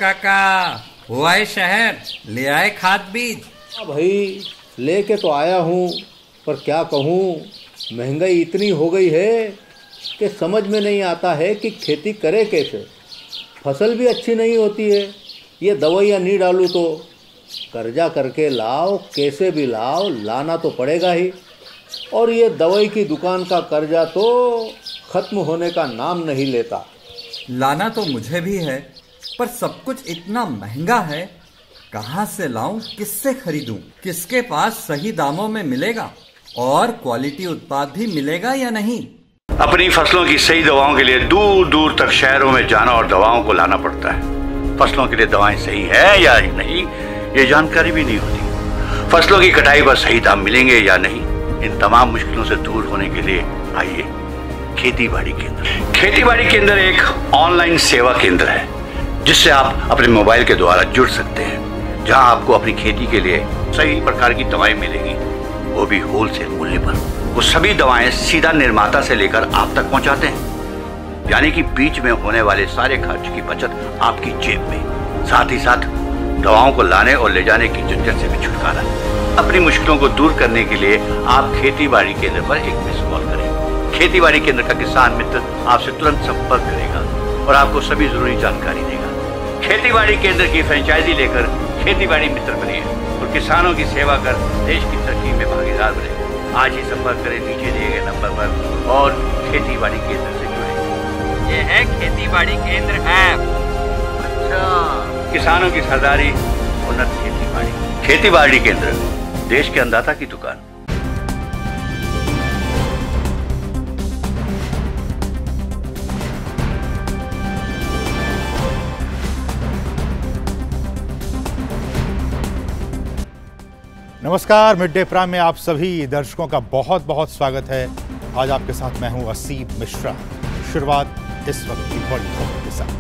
काका, हुआ है शहर, ले आए खाद बीज? भाई लेके तो आया हूँ, पर क्या कहूँ, महंगाई इतनी हो गई है कि समझ में नहीं आता है कि खेती करे कैसे। फसल भी अच्छी नहीं होती है, ये दवाइयाँ नहीं डालूँ तो कर्जा करके लाओ, कैसे भी लाओ, लाना तो पड़ेगा ही। और ये दवाई की दुकान का कर्जा तो ख़त्म होने का नाम नहीं लेता। लाना तो मुझे भी है, पर सब कुछ इतना महंगा है, कहाँ से लाऊं, किससे खरीदूं, किसके पास सही दामों में मिलेगा और क्वालिटी उत्पाद भी मिलेगा या नहीं। अपनी फसलों की सही दवाओं के लिए दूर दूर तक शहरों में जाना और दवाओं को लाना पड़ता है। फसलों के लिए दवाएं सही है या नहीं, ये जानकारी भी नहीं होती। फसलों की कटाई पर सही दाम मिलेंगे या नहीं, इन तमाम मुश्किलों से दूर होने के लिए आइए खेती बाड़ी केंद्र। खेती बाड़ी केंद्र एक ऑनलाइन सेवा केंद्र है जिससे आप अपने मोबाइल के द्वारा जुड़ सकते हैं, जहां आपको अपनी खेती के लिए सही प्रकार की दवाएं मिलेंगी, वो भी होलसेल मूल्य पर। वो सभी दवाएं सीधा निर्माता से लेकर आप तक पहुंचाते हैं, यानी कि बीच में होने वाले सारे खर्च की बचत आपकी जेब में। साथ ही साथ दवाओं को लाने और ले जाने की झंझट से भी छुटकारा। अपनी मुश्किलों को दूर करने के लिए आप खेती बाड़ी केंद्र पर एक मिस कॉल करें। खेती बाड़ी केंद्र का किसान मित्र आपसे तुरंत संपर्क करेगा और आपको सभी जरूरी जानकारी देगा। खेती बाड़ी केंद्र की फ्रेंचाइजी लेकर खेती बाड़ी मित्र बनिए और किसानों की सेवा कर देश की तरक्की में भागीदार बने। आज ही संपर्क करें नीचे दिए गए नंबर पर और खेती बाड़ी केंद्र से जुड़े। ये है खेती बाड़ी केंद्र ऐप। अच्छा, किसानों की सरदारी, उन्नत खेती बाड़ी। खेती बाड़ी केंद्र, देश के अन्नदाता की दुकान। नमस्कार, मिड डे प्राइम में आप सभी दर्शकों का बहुत बहुत स्वागत है। आज आपके साथ मैं हूं असीम मिश्रा। शुरुआत इस वक्त की बड़ी खबर के साथ।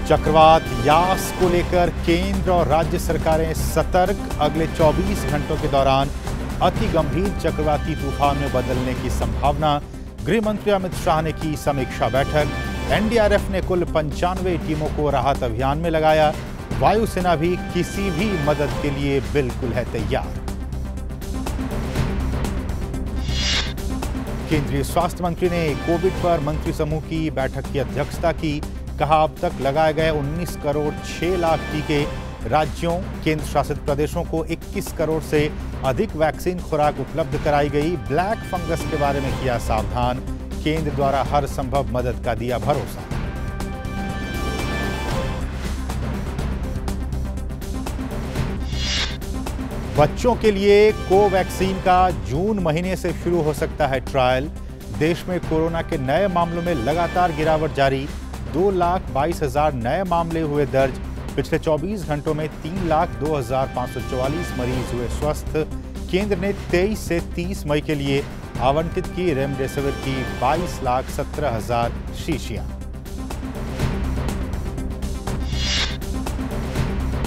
चक्रवात यास को लेकर केंद्र और राज्य सरकारें सतर्क। अगले 24 घंटों के दौरान अति गंभीर चक्रवाती तूफान में बदलने की संभावना। गृह मंत्री अमित शाह ने की समीक्षा बैठक। एनडीआरएफ ने कुल 95 टीमों को राहत अभियान में लगाया। वायुसेना भी किसी भी मदद के लिए बिल्कुल है तैयार। केंद्रीय स्वास्थ्य मंत्री ने कोविड पर मंत्री समूह की बैठक की अध्यक्षता की। कहा, अब तक लगाए गए 19 करोड़ 6 लाख टीके। राज्यों, केंद्र शासित प्रदेशों को 21 करोड़ से अधिक वैक्सीन खुराक उपलब्ध कराई गई। ब्लैक फंगस के बारे में किया सावधान। केंद्र द्वारा हर संभव मदद का दिया भरोसा। बच्चों के लिए कोवैक्सीन का जून महीने से शुरू हो सकता है ट्रायल। देश में कोरोना के नए मामलों में लगातार गिरावट जारी। 2,22,000 नए मामले हुए दर्ज। पिछले 24 घंटों में 3,02,544 मरीज हुए स्वस्थ। केंद्र ने 23 से 30 मई के लिए आवंटित की रेमडेसिविर की 22,17,000 शीशियां।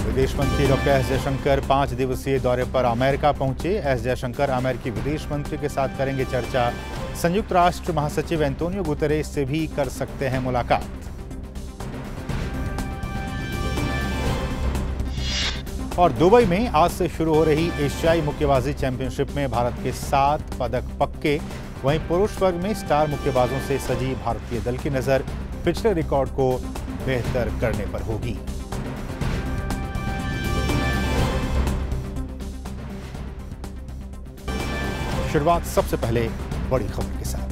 विदेश मंत्री डॉक्टर एस जयशंकर 5 दिवसीय दौरे पर अमेरिका पहुंचे। एस जयशंकर अमेरिकी विदेश मंत्री के साथ करेंगे चर्चा। संयुक्त राष्ट्र महासचिव एंटोनियो गुतेरेस से भी कर सकते हैं मुलाकात। और दुबई में आज से शुरू हो रही एशियाई मुक्केबाजी चैंपियनशिप में भारत के 7 पदक पक्के। वहीं पुरुष वर्ग में स्टार मुक्केबाजों से सजी भारतीय दल की नजर पिछले रिकॉर्ड को बेहतर करने पर होगी। शुरुआत सबसे पहले बड़ी खबर के साथ।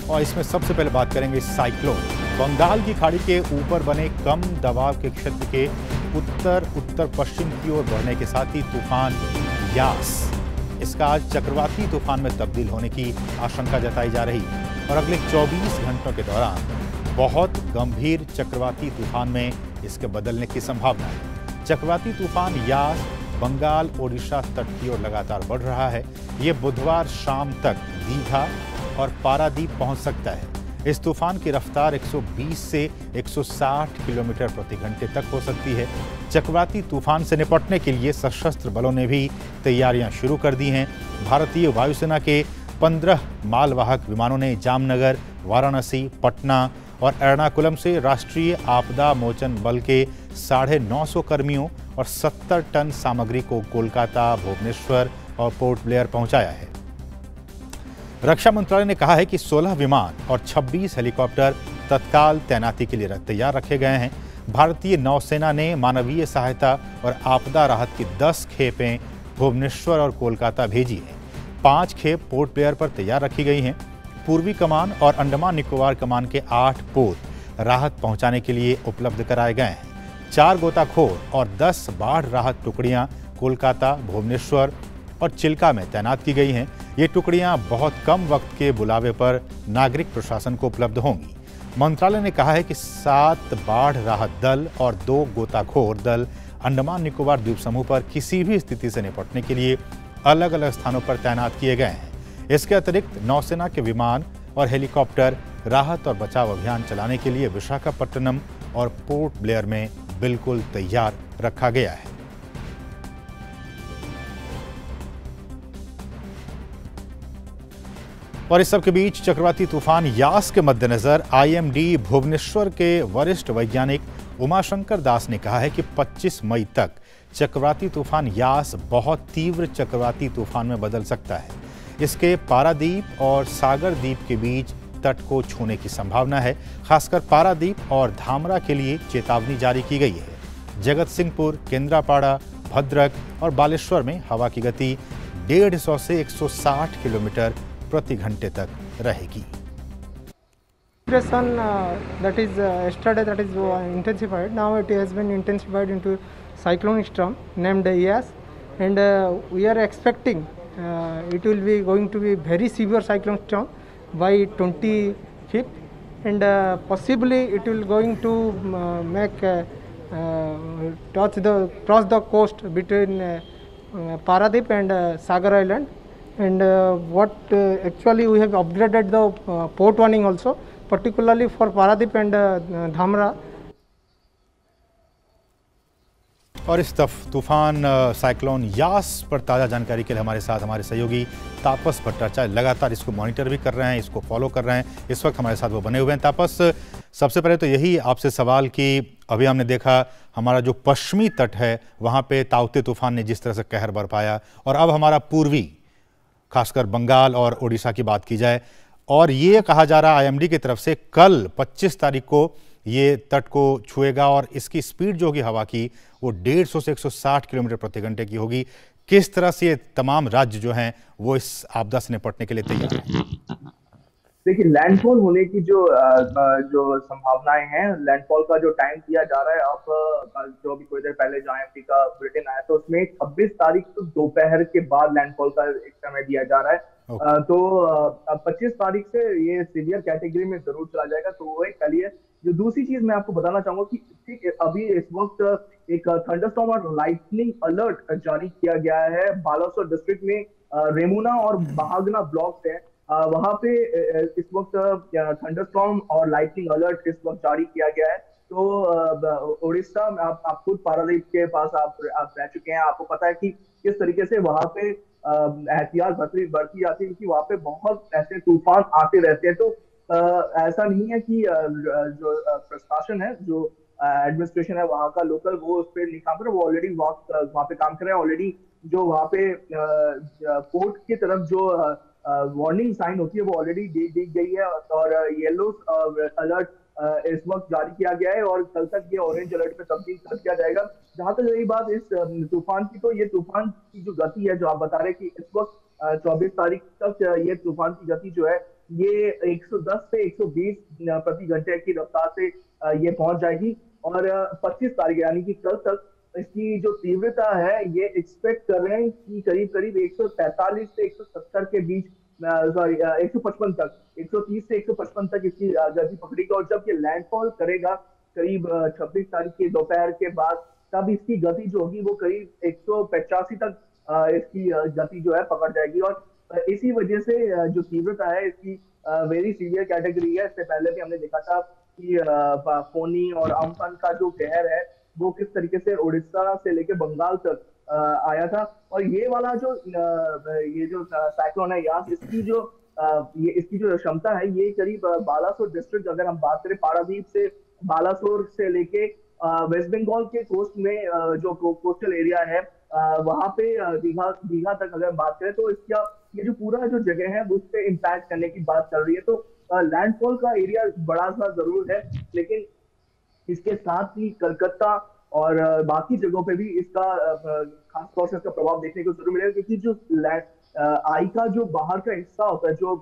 और इसमें सबसे पहले बात करेंगे साइक्लोन। बंगाल की खाड़ी के ऊपर बने कम दबाव के क्षेत्र के उत्तर पश्चिम की ओर बढ़ने के साथ ही तूफान यास, इसका आज चक्रवाती तूफान में तब्दील होने की आशंका जताई जा रही है। और अगले 24 घंटों के दौरान बहुत गंभीर चक्रवाती तूफान में इसके बदलने की संभावना है। चक्रवाती तूफान यास बंगाल ओडिशा तट की ओर लगातार बढ़ रहा है। ये बुधवार शाम तक दीघा और पारादीप पहुंच सकता है। इस तूफान की रफ्तार 120 से 160 किलोमीटर प्रति घंटे तक हो सकती है। चक्रवाती तूफान से निपटने के लिए सशस्त्र बलों ने भी तैयारियां शुरू कर दी हैं। भारतीय वायुसेना के 15 मालवाहक विमानों ने जामनगर, वाराणसी, पटना और एर्नाकुलम से राष्ट्रीय आपदा मोचन बल के 950 कर्मियों और 70 टन सामग्री को कोलकाता, भुवनेश्वर और पोर्ट ब्लेयर पहुंचाया है। रक्षा मंत्रालय ने कहा है कि 16 विमान और 26 हेलीकॉप्टर तत्काल तैनाती के लिए तैयार रखे गए हैं। भारतीय नौसेना ने मानवीय सहायता और आपदा राहत की 10 खेपें भुवनेश्वर और कोलकाता भेजी हैं। 5 खेप पोर्ट ब्लेयर पर तैयार रखी गई हैं। पूर्वी कमान और अंडमान निकोबार कमान के 8 पोत राहत पहुंचाने के लिए उपलब्ध कराए गए हैं। 4 गोताखोर और 10 बाढ़ राहत टुकड़ियां कोलकाता, भुवनेश्वर और चिल्का में तैनात की गई हैं। ये टुकड़ियां बहुत कम वक्त के बुलावे पर नागरिक प्रशासन को उपलब्ध होंगी। मंत्रालय ने कहा है कि 7 बाढ़ राहत दल और 2 गोताखोर दल अंडमान निकोबार द्वीप समूह पर किसी भी स्थिति से निपटने के लिए अलग अलग स्थानों पर तैनात किए गए हैं। इसके अतिरिक्त नौसेना के विमान और हेलीकॉप्टर राहत और बचाव अभियान चलाने के लिए विशाखापट्टनम और पोर्ट ब्लेयर में बिल्कुल तैयार रखा गया है। और इस सब के बीच चक्रवाती तूफान यास के मद्देनजर आईएमडी भुवनेश्वर के वरिष्ठ वैज्ञानिक उमाशंकर दास ने कहा है कि 25 मई तक चक्रवाती तूफान यास बहुत तीव्र चक्रवाती तूफान में बदल सकता है। इसके पारादीप और सागर द्वीप के बीच तट को छूने की संभावना है। खासकर पारादीप और धामरा के लिए चेतावनी जारी की गई है। जगत सिंहपुर, केंद्रापाड़ा, भद्रक और बालेश्वर में हवा की गति 150 से 160 किलोमीटर प्रति घंटे तक रहेगी। That is yesterday, that is intensified. Now it has been intensified into cyclone storm named Yas, and we are expecting it will be going to be very severe cyclone storm by 25th, and possibly it will going to make cross the coast between Paradip and Sagar Island. And what actually we have upgraded the port warning also, particularly for Paradip and Dhamra. और इस तूफान cyclone Yaas पर ताज़ा जानकारी के लिए हमारे साथ हमारे सहयोगी तापस भट्टाचार्य लगातार इसको मॉनिटर भी कर रहे हैं, इसको फॉलो कर रहे हैं। इस वक्त हमारे साथ वो बने हुए हैं। तापस, सबसे पहले तो यही आपसे सवाल कि अभी हमने देखा हमारा जो पश्चिमी तट है वहाँ पे ताउते तूफान ने जिस तरह से कहर बरपाया, और अब हमारा पूर्वी खासकर बंगाल और उड़ीसा की बात की जाए, और ये कहा जा रहा है आईएमडी की तरफ से कल 25 तारीख को ये तट को छुएगा और इसकी स्पीड जो होगी हवा की वो 150 से 160 किलोमीटर प्रति घंटे की होगी। किस तरह से ये तमाम राज्य जो हैं वो इस आपदा से निपटने के लिए तैयार हैं? देखिए, लैंडफॉल होने की जो संभावनाएं हैं, लैंडफॉल का जो टाइम दिया जा रहा है, अब जो अभी थोड़ी देर पहले जो आईएमडी का बुलेटिन आया तो उसमें 26 तारीख को दोपहर के बाद लैंडफॉल का एक समय दिया जा रहा है। तो 25 तारीख से ये सीवियर कैटेगरी में जरूर चला जाएगा। तो वो एक कल है। जो दूसरी चीज मैं आपको बताना चाहूंगा कि ठीक अभी इस वक्त एक थंडरस्टॉर्म और लाइटनिंग अलर्ट जारी किया गया है बालासोर डिस्ट्रिक्ट में। रेमुना और बहागना ब्लॉक है, वहां पे इस वक्त थंडरस्टॉर्म और लाइटनिंग अलर्ट इस वक्त जारी किया गया है। तो उड़ीसा आप खुद पारादीप के पास आप रह चुके हैं, आपको पता है कि किस तरीके से वहां पे एहतियात बरती जाती है, क्योंकि वहां पे बहुत ऐसे तूफान आते रहते हैं। तो ऐसा नहीं है कि जो प्रशासन है, जो एडमिनिस्ट्रेशन है वहां का लोकल, वो उस पर नहीं काम कर रहा, वो ऑलरेडी वहां पे काम कर रहे हैं। ऑलरेडी जो वहां पे पोर्ट की तरफ जो वार्निंग साइन होती है वो ऑलरेडी दी गई है और येलो अलर्ट इस वक्त जारी किया गया है और कल तक ये ऑरेंज अलर्ट पे तब्दील कर दिया जाएगा। जहां तक रही बात इस तूफान की, तो ये तूफान की जो गति है, जो आप बता रहे हैं कि इस वक्त 24 तारीख तक ये तूफान की गति जो है ये 110 से 120 प्रति घंटे की रफ्तार से ये पहुंच जाएगी और 25 तारीख यानी कि कल तक इसकी जो तीव्रता है ये एक्सपेक्ट कर रहे हैं कि करीब 145 से 170 के बीच, सॉरी 155 तक, 130 से 155 तक इसकी गति पकड़ेगी। और जब ये लैंडफॉल करेगा करीब 26 तारीख के दोपहर के बाद, तब इसकी गति जो होगी वो करीब 185 तक इसकी गति जो है पकड़ जाएगी। और इसी वजह से जो तीव्रता है इसकी वेरी सीवियर कैटेगरी है। इससे पहले भी हमने देखा था कि फोनी और अम्फन का जो कहर है वो किस तरीके से उड़ीसा से लेकर बंगाल तक आया था। और ये वाला जो ये जो साइक्लोन है यास, इसकी जो क्षमता है ये करीब बालासोर डिस्ट्रिक्ट, अगर हम बात करें पारादीप से बालासोर से लेके वेस्ट बंगाल के कोस्ट में जो कोस्टल एरिया है वहां पे दीघा तक अगर बात करें तो इसका ये जो पूरा जो जगह है उस पर इम्पैक्ट करने की बात चल रही है। तो लैंडफॉल का एरिया बड़ा सा जरूर है, लेकिन इसके साथ ही कलकत्ता और बाकी जगहों पे भी इसका खासतौर से इसका प्रभाव देखने को जरूर मिलेगा, क्योंकि जो आई का जो बाहर का हिस्सा होता है, जो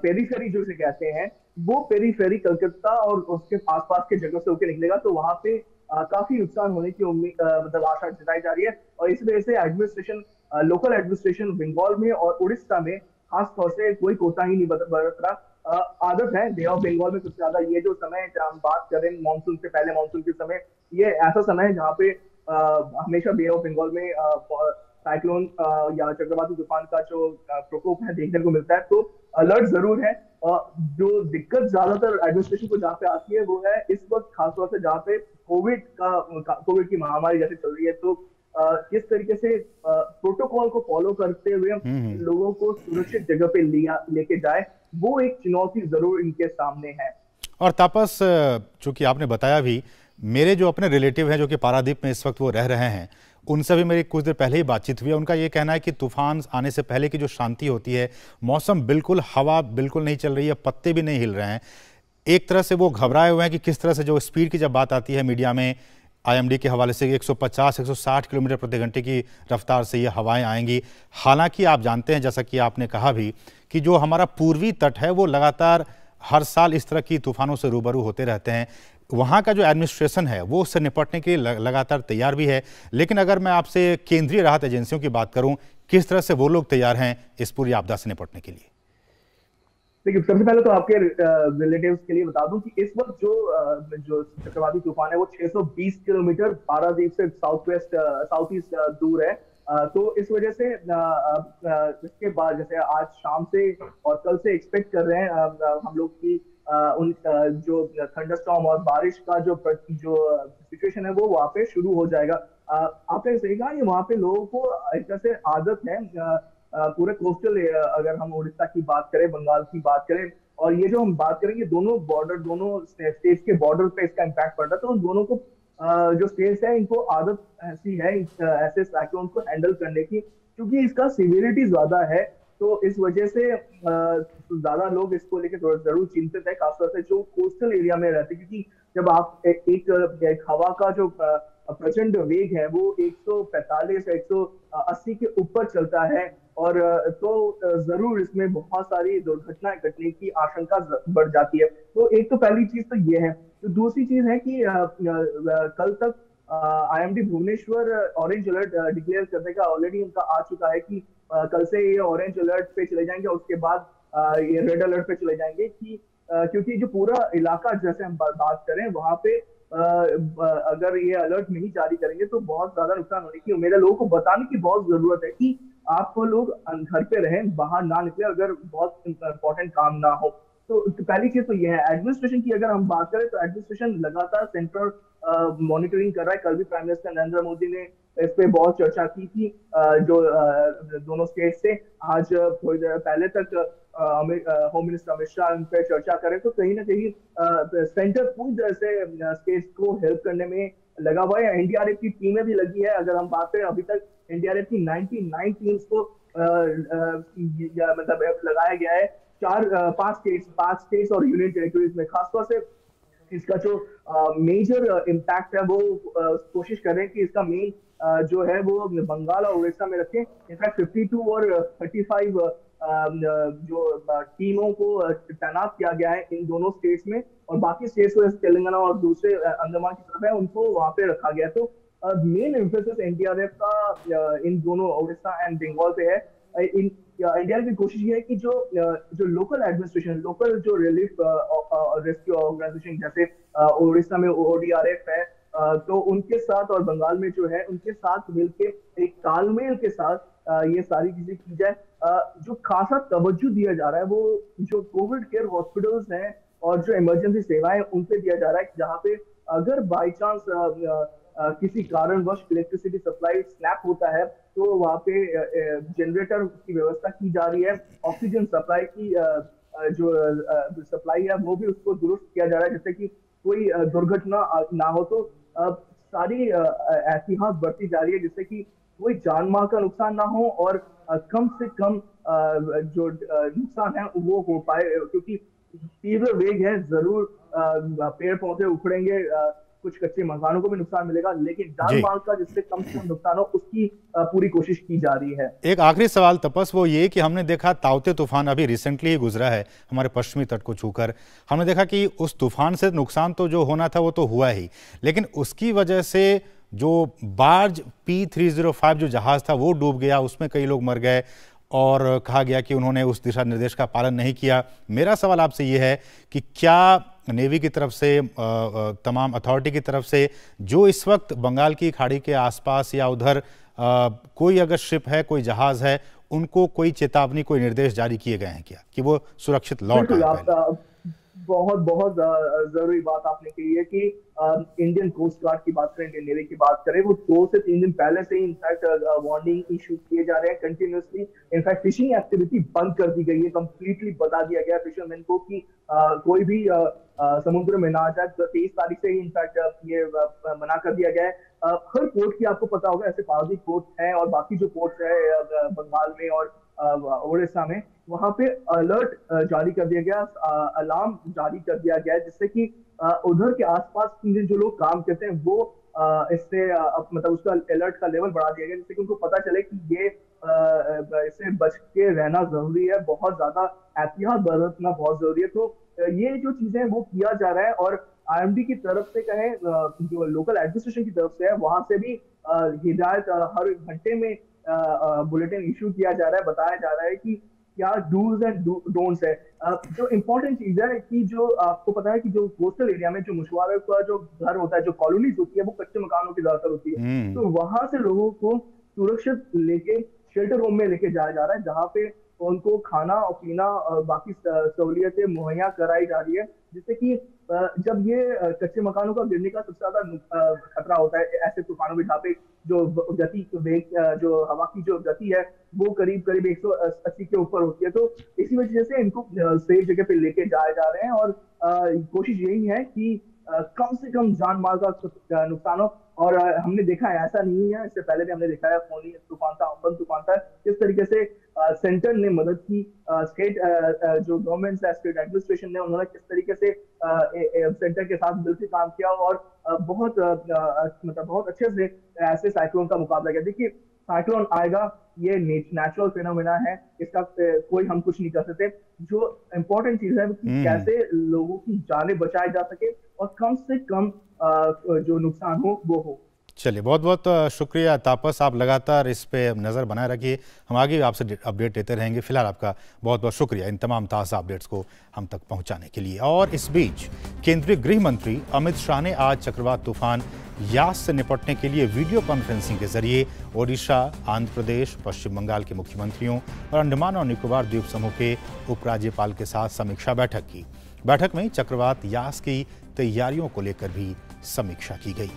पेरीफेरी जो से कहते हैं, वो पेरीफेरी कलकत्ता और उसके आसपास के जगह से होकर निकलेगा। तो वहां पे काफी नुकसान होने की उम्मीद मतलब आशा जताई जा रही है। और इस वजह से एडमिनिस्ट्रेशन, लोकल एडमिनिस्ट्रेशन बंगाल में और उड़ीसा में खासतौर से कोई कोताही नहीं बरत रहा। आदत है बे ऑफ बंगाल में कुछ ज्यादा, ये जो समय हम बात करें मानसून से पहले, मानसून के समय, ये ऐसा समय है जहाँ पे हमेशा बे ऑफ बंगाल में साइक्लोन या चक्रवाती तूफान का जो प्रकोप है देखने को मिलता है। तो अलर्ट जरूर है। जो दिक्कत ज्यादातर एडमिनिस्ट्रेशन को जहाँ पे आती है वो है इस वक्त खासतौर से जहाँ पे कोविड की महामारी जैसे चल रही है। तो किस तरीके से प्रोटोकॉल को फॉलो करते हुए लोगों को सुरक्षित जगह पे लेके जाए, वो एक चुनौती जरूर इनके सामने है। और तापस, चूंकि आपने बताया भी, मेरे जो अपने रिलेटिव हैं जो कि पारादीप में इस वक्त वो रह रहे हैं, उनसे भी मेरी कुछ देर पहले ही बातचीत हुई है। उनका ये कहना है कि तूफान आने से पहले की जो शांति होती है, मौसम बिल्कुल, हवा बिल्कुल नहीं चल रही है, पत्ते भी नहीं हिल रहे हैं। एक तरह से वो घबराए हुए हैं कि किस तरह से जो स्पीड की जब बात आती है मीडिया में IMD के हवाले से 150-160 किलोमीटर प्रति घंटे की रफ्तार से ये हवाएं आएंगी। हालांकि आप जानते हैं, जैसा कि आपने कहा भी, कि जो हमारा पूर्वी तट है वो लगातार हर साल इस तरह की तूफानों से रूबरू होते रहते हैं। वहाँ का जो एडमिनिस्ट्रेशन है वो उससे निपटने के लिए लगातार तैयार भी है। लेकिन अगर मैं आपसे केंद्रीय राहत एजेंसियों की बात करूं, किस तरह से वो लोग तैयार हैं इस पूरी आपदा से निपटने के लिए? देखिए, सबसे पहले तो आपके रिलेटिव्स के लिए बता दूं कि इस वक्त जो चक्रवाती तूफान है वो 620 किलोमीटर पारादीप से साउथ ईस्ट दूर है। तो इस वजह से इसके बाद जैसे आज शाम से और कल से एक्सपेक्ट कर रहे हैं हम लोग की जो थंडरस्टॉर्म और बारिश का जो सिचुएशन है वो वहाँ पे शुरू हो जाएगा। आपने सही कहा, ये वहाँ पे लोगों को एक तरह से आदत है। पूरे कोस्टल, अगर हम उड़ीसा की बात करें, बंगाल की बात करें, और ये जो हम बात करेंगे दोनों स्टेट्स के बॉर्डर पे इसका इम्पैक्ट पड़ रहा है। तो उन दोनों को जो स्टेट्स है इनको आदत ऐसी है ऐसे साइक्लोन को हैंडल करने की, क्योंकि इसका सिवियरिटी ज्यादा है। तो इस वजह से ज्यादा लोग इसको लेकर जरूर चिंतित है, खासतौर से जो कोस्टल एरिया में रहते हैं, क्योंकि जब आप एक हवा का जो प्रचंड वेग है वो 145 180 के ऊपर चलता है, और तो जरूर इसमें बहुत सारी दुर्घटनाएं घटने की आशंका बढ़ जाती है। तो एक तो पहली चीज तो ये है। तो दूसरी चीज है कि कल तक IMD Bhubaneswar orange alert declare करने का ऑलरेडी उनका आ चुका है कि कल से ये ऑरेंज अलर्ट पे चले जाएंगे और उसके बाद ये रेड अलर्ट पे चले जाएंगे, कि क्योंकि जो पूरा इलाका जैसे हम बात करें वहां पे अगर ये अलर्ट नहीं जारी करेंगे तो बहुत ज्यादा नुकसान होने की उम्मीद है। लोगों को बताने की बहुत जरूरत है कि आपको लोग घर पे रहें, बाहर ना निकले अगर बहुत इंपॉर्टेंट काम ना हो। तो पहली चीज तो ये है। एडमिनिस्ट्रेशन की अगर हम बात करें तो एडमिनिस्ट्रेशन लगातार सेंट्रल मॉनिटरिंग कर रहा है। कल भी प्राइम मिनिस्टर नरेंद्र मोदी ने इस पे बहुत चर्चा की थी। जो दोनों स्टेट से आज थोड़ी देर पहले तक होम मिनिस्टर अमित शाह इन पे चर्चा करें, तो कहीं ना कहीं सेंटर पूरी तरह से स्टेट्स को हेल्प करने में लगा हुआ है। NDRF की टीमें भी लगी है। अगर हम बात करें, अभी तक NDRF की 99 टीम्स को मतलब लगाया गया है 5 स्टेट्स और यूनियन टेरिटरीज में। खासतौर से इसका जो मेजर इम्पैक्ट है वो कोशिश कर रहे हैं कि इसका मेन जो है वो बंगाल और उड़ीसा में रखें। इनफैक्ट 52 और 35 जो टीमों को तैनात किया गया है इन दोनों स्टेट्स में, और बाकी स्टेट्स को तेलंगाना और दूसरे अंडमान की तरफ है उनको वहां पे रखा गया। तो मेन एम्फेसिस NDRF का इन दोनों उड़ीसा एंड बंगाल पे है। NDRF की कोशिश ये है कि जो लोकल एडमिनिस्ट्रेशन, लोकल जो रिलीफ रेस्क्यू ऑर्गेनाइजेशन, जैसे उड़ीसा में ODRF है, तो उनके साथ और बंगाल में जो है उनके साथ मिलके एक तालमेल के साथ ये सारी चीजें की जाए। जो खासा तवज्जो दिया जा रहा है वो जो कोविड केयर हॉस्पिटल्स हैं और जो इमरजेंसी सेवाएं उन पे दिया जा रहा है, जहाँ पे अगर बाई चांस किसी कारणवश इलेक्ट्रिसिटी सप्लाई स्नैप होता है तो वहाँ पे जनरेटर की व्यवस्था की जा रही है। ऑक्सीजन सप्लाई की जो सप्लाई है वो भी उसको दुरुस्त किया जा रहा है, जिससे कि कोई दुर्घटना ना हो। तो सारी एहतियात बरती जा रही है जिससे कि कोई जान माल का नुकसान ना हो और कम से कम जो नुकसान है वो हो पाए, क्योंकि तीव्र वेग है, जरूर पेड़ पौधे उखड़ेंगे, कुछ कच्चे मकानों को भी नुकसान मिलेगा, लेकिन जान माल का जिससे कम से कम नुकसान हो उसकी पूरी कोशिश की जा रही है। एक आखिरी सवाल तपस, वो ये कि हमने देखा ताउते तूफान अभी रिसेंटली ही गुजरा है हमारे पश्चिमी तट को छूकर। हमने देखा कि उस तूफान से नुकसान तो जो होना था वो तो हुआ ही, लेकिन उसकी वजह से जो बार्ज P305 जो जहाज था वो डूब गया, उसमें कई लोग मर गए और कहा गया कि उन्होंने उस दिशा निर्देश का पालन नहीं किया। मेरा सवाल आपसे ये है कि क्या नेवी की तरफ से, तमाम अथॉरिटी की तरफ से, जो इस वक्त बंगाल की खाड़ी के आसपास या उधर कोई अगर शिप है, कोई जहाज है, उनको कोई चेतावनी, कोई निर्देश जारी किए गए हैं क्या कि वो सुरक्षित लौट आए? बहुत बहुत जरूरी बात आपने कही है कि इंडियन कोस्ट गार्ड की बात करें, इंडियन नेवी की बात करें, वो 2 से 3 दिन पहले से ही इनफैक्ट वार्निंग इशू किए जा रहे हैं कंटिन्यूसली। इनफैक्ट फिशिंग एक्टिविटी बंद कर दी गई है, कंप्लीटली बता दिया गया फिशरमैन को कि कोई भी समुद्र में ना जाए। 23 तारीख से ही इनफैक्ट ये मना कर दिया गया है। हर पोर्ट की आपको पता होगा, ऐसे पारदीप पोर्ट है और बाकी जो पोर्ट है बंगाल में और उड़ीसा में, वहां पे अलर्ट जारी कर दिया गया, अलार्म जारी कर दिया गया है, जिससे कि उधर के आसपास जो लोग काम करते हैं वो इससे मतलब उसका अलर्ट का लेवल बढ़ा दिया गया, जिससे कि उनको पता चले कि ये इससे बच के रहना जरूरी है, बहुत ज्यादा एहतियात बरतना बहुत जरूरी है। तो ये जो चीजें हैं वो किया जा रहा है और आईएमडी की तरफ से कहें, जो लोकल एडमिनिस्ट्रेशन की तरफ से है, वहां से भी हिदायत हर घंटे में बुलेटिन इशू किया जा रहा है, बताया जा रहा है कि क्या डूज एंड डोंट्स है। जो इम्पोर्टेंट चीज है कि जो आपको पता है कि जो कोस्टल एरिया में जो मछुआरों का जो घर होता है, जो कॉलोनीज होती है, वो कच्चे मकानों की ज्यादातर होती है। तो वहां से लोगों को सुरक्षित लेके शेल्टर होम में लेके जाया जा रहा है, जहाँ पे उनको खाना और पीना और बाकी सहूलियतें मुहैया कराई जा रही है, जिससे कि जब ये कच्चे मकानों का गिरने का सबसे ज्यादा खतरा होता है ऐसे तूफानों में, जहाँ पे जो गति जो हवा की जो गति है वो करीब 180 के ऊपर होती है। तो इसी वजह से इनको सेफ जगह पे लेके जाए जा रहे हैं और कोशिश यही है कि कम से कम जान माल का नुकसान हो। और हमने देखा है, ऐसा नहीं है, इससे पहले भी हमने देखा है, फोनी तूफान था, अम्बन तूफान था, किस तरीके से सेंटर ने मदद की, स्टेट जो गवर्नमेंट है, स्टेट एडमिनिस्ट्रेशन ने, उन्होंने किस तरीके से सेंटर के साथ मिलकर काम किया और बहुत मतलब बहुत अच्छे से ऐसे साइक्लोन का मुकाबला किया। देखिए, साइक्लोन आएगा, ये नेचुरल फिनोमेना है, इसका कोई हम कुछ नहीं कर सकते। जो इम्पोर्टेंट चीज है कि कैसे लोगों की जानें बचाई जा सके और कम से कम जो नुकसान हो वो हो। चलिए, बहुत बहुत शुक्रिया तापस, आप लगातार इस पे नज़र बनाए रखिए, हम आगे भी आपसे अपडेट देते रहेंगे। फिलहाल आपका बहुत बहुत शुक्रिया इन तमाम ताज़ा अपडेट्स को हम तक पहुंचाने के लिए। और इस बीच केंद्रीय गृह मंत्री अमित शाह ने आज चक्रवात तूफान यास से निपटने के लिए वीडियो कॉन्फ्रेंसिंग के जरिए ओडिशा, आंध्र प्रदेश, पश्चिम बंगाल के मुख्यमंत्रियों और अंडमान और निकोबार द्वीप समूह के उपराज्यपाल के साथ समीक्षा बैठक की। बैठक में चक्रवात यास की तैयारियों को लेकर भी समीक्षा की गई।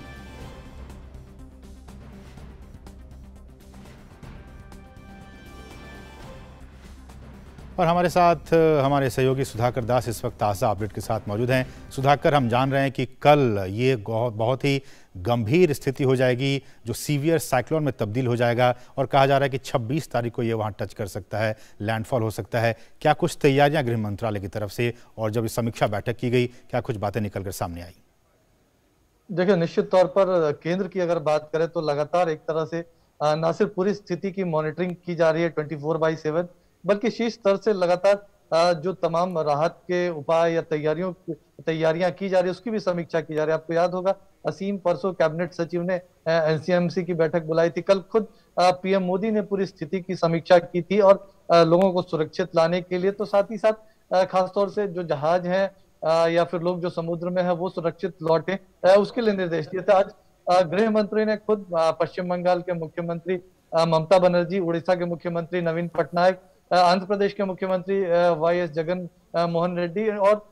और हमारे साथ हमारे सहयोगी सुधाकर दास इस वक्त ताज़ा अपडेट के साथ मौजूद हैं। सुधाकर, हम जान रहे हैं कि कल ये बहुत ही गंभीर स्थिति हो जाएगी, जो सीवियर साइक्लोन में तब्दील हो जाएगा, और कहा जा रहा है कि 26 तारीख को ये वहाँ टच कर सकता है, लैंडफॉल हो सकता है। क्या कुछ तैयारियां गृह मंत्रालय की तरफ से, और जब इस समीक्षा बैठक की गई, क्या कुछ बातें निकल कर सामने आई? देखिए, निश्चित तौर पर केंद्र की अगर बात करें तो लगातार एक तरह से न सिर्फ पूरी स्थिति की मॉनिटरिंग की जा रही है 24/7, बल्कि शीर्ष स्तर से लगातार जो तमाम राहत के उपाय या तैयारियां की जा रही है उसकी भी समीक्षा की जा रही है। आपको याद होगा, असीम परसों कैबिनेट सचिव ने एनसीएमसी की बैठक बुलाई थी। कल खुद पीएम मोदी ने पूरी स्थिति की समीक्षा की थी और लोगों को सुरक्षित लाने के लिए, तो साथ ही साथ खासतौर से जो जहाज हैं या फिर लोग जो समुद्र में है वो सुरक्षित लौटे, उसके लिए निर्देश दिए थे। आज गृह मंत्री ने खुद पश्चिम बंगाल के मुख्यमंत्री ममता बनर्जी, उड़ीसा के मुख्यमंत्री नवीन पटनायक, आंध्र प्रदेश के मुख्यमंत्री वाई एस जगन मोहन रेड्डी और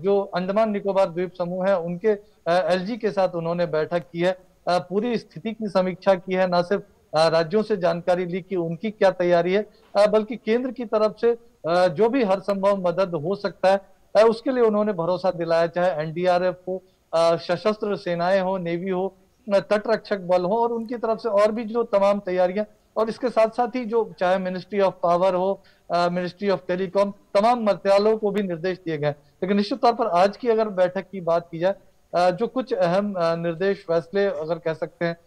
जो अंडमान निकोबार द्वीप समूह है उनके एलजी के साथ उन्होंने बैठक की है, पूरी स्थिति की समीक्षा की है। न सिर्फ राज्यों से जानकारी ली कि उनकी क्या तैयारी है, बल्कि केंद्र की तरफ से जो भी हर संभव मदद हो सकता है उसके लिए उन्होंने भरोसा दिलाया, चाहे एनडीआरएफ हो, सशस्त्र सेनाएं हो, नेवी हो, तट रक्षक बल हो, और उनकी तरफ से और भी जो तमाम तैयारियां, और इसके साथ साथ ही जो चाहे मिनिस्ट्री ऑफ पावर हो, मिनिस्ट्री ऑफ टेलीकॉम, तमाम मंत्रालयों को भी निर्देश दिए गए। लेकिन निश्चित तौर पर आज की अगर बैठक की बात की जाए, जो कुछ अहम निर्देश फैसले अगर कह सकते हैं,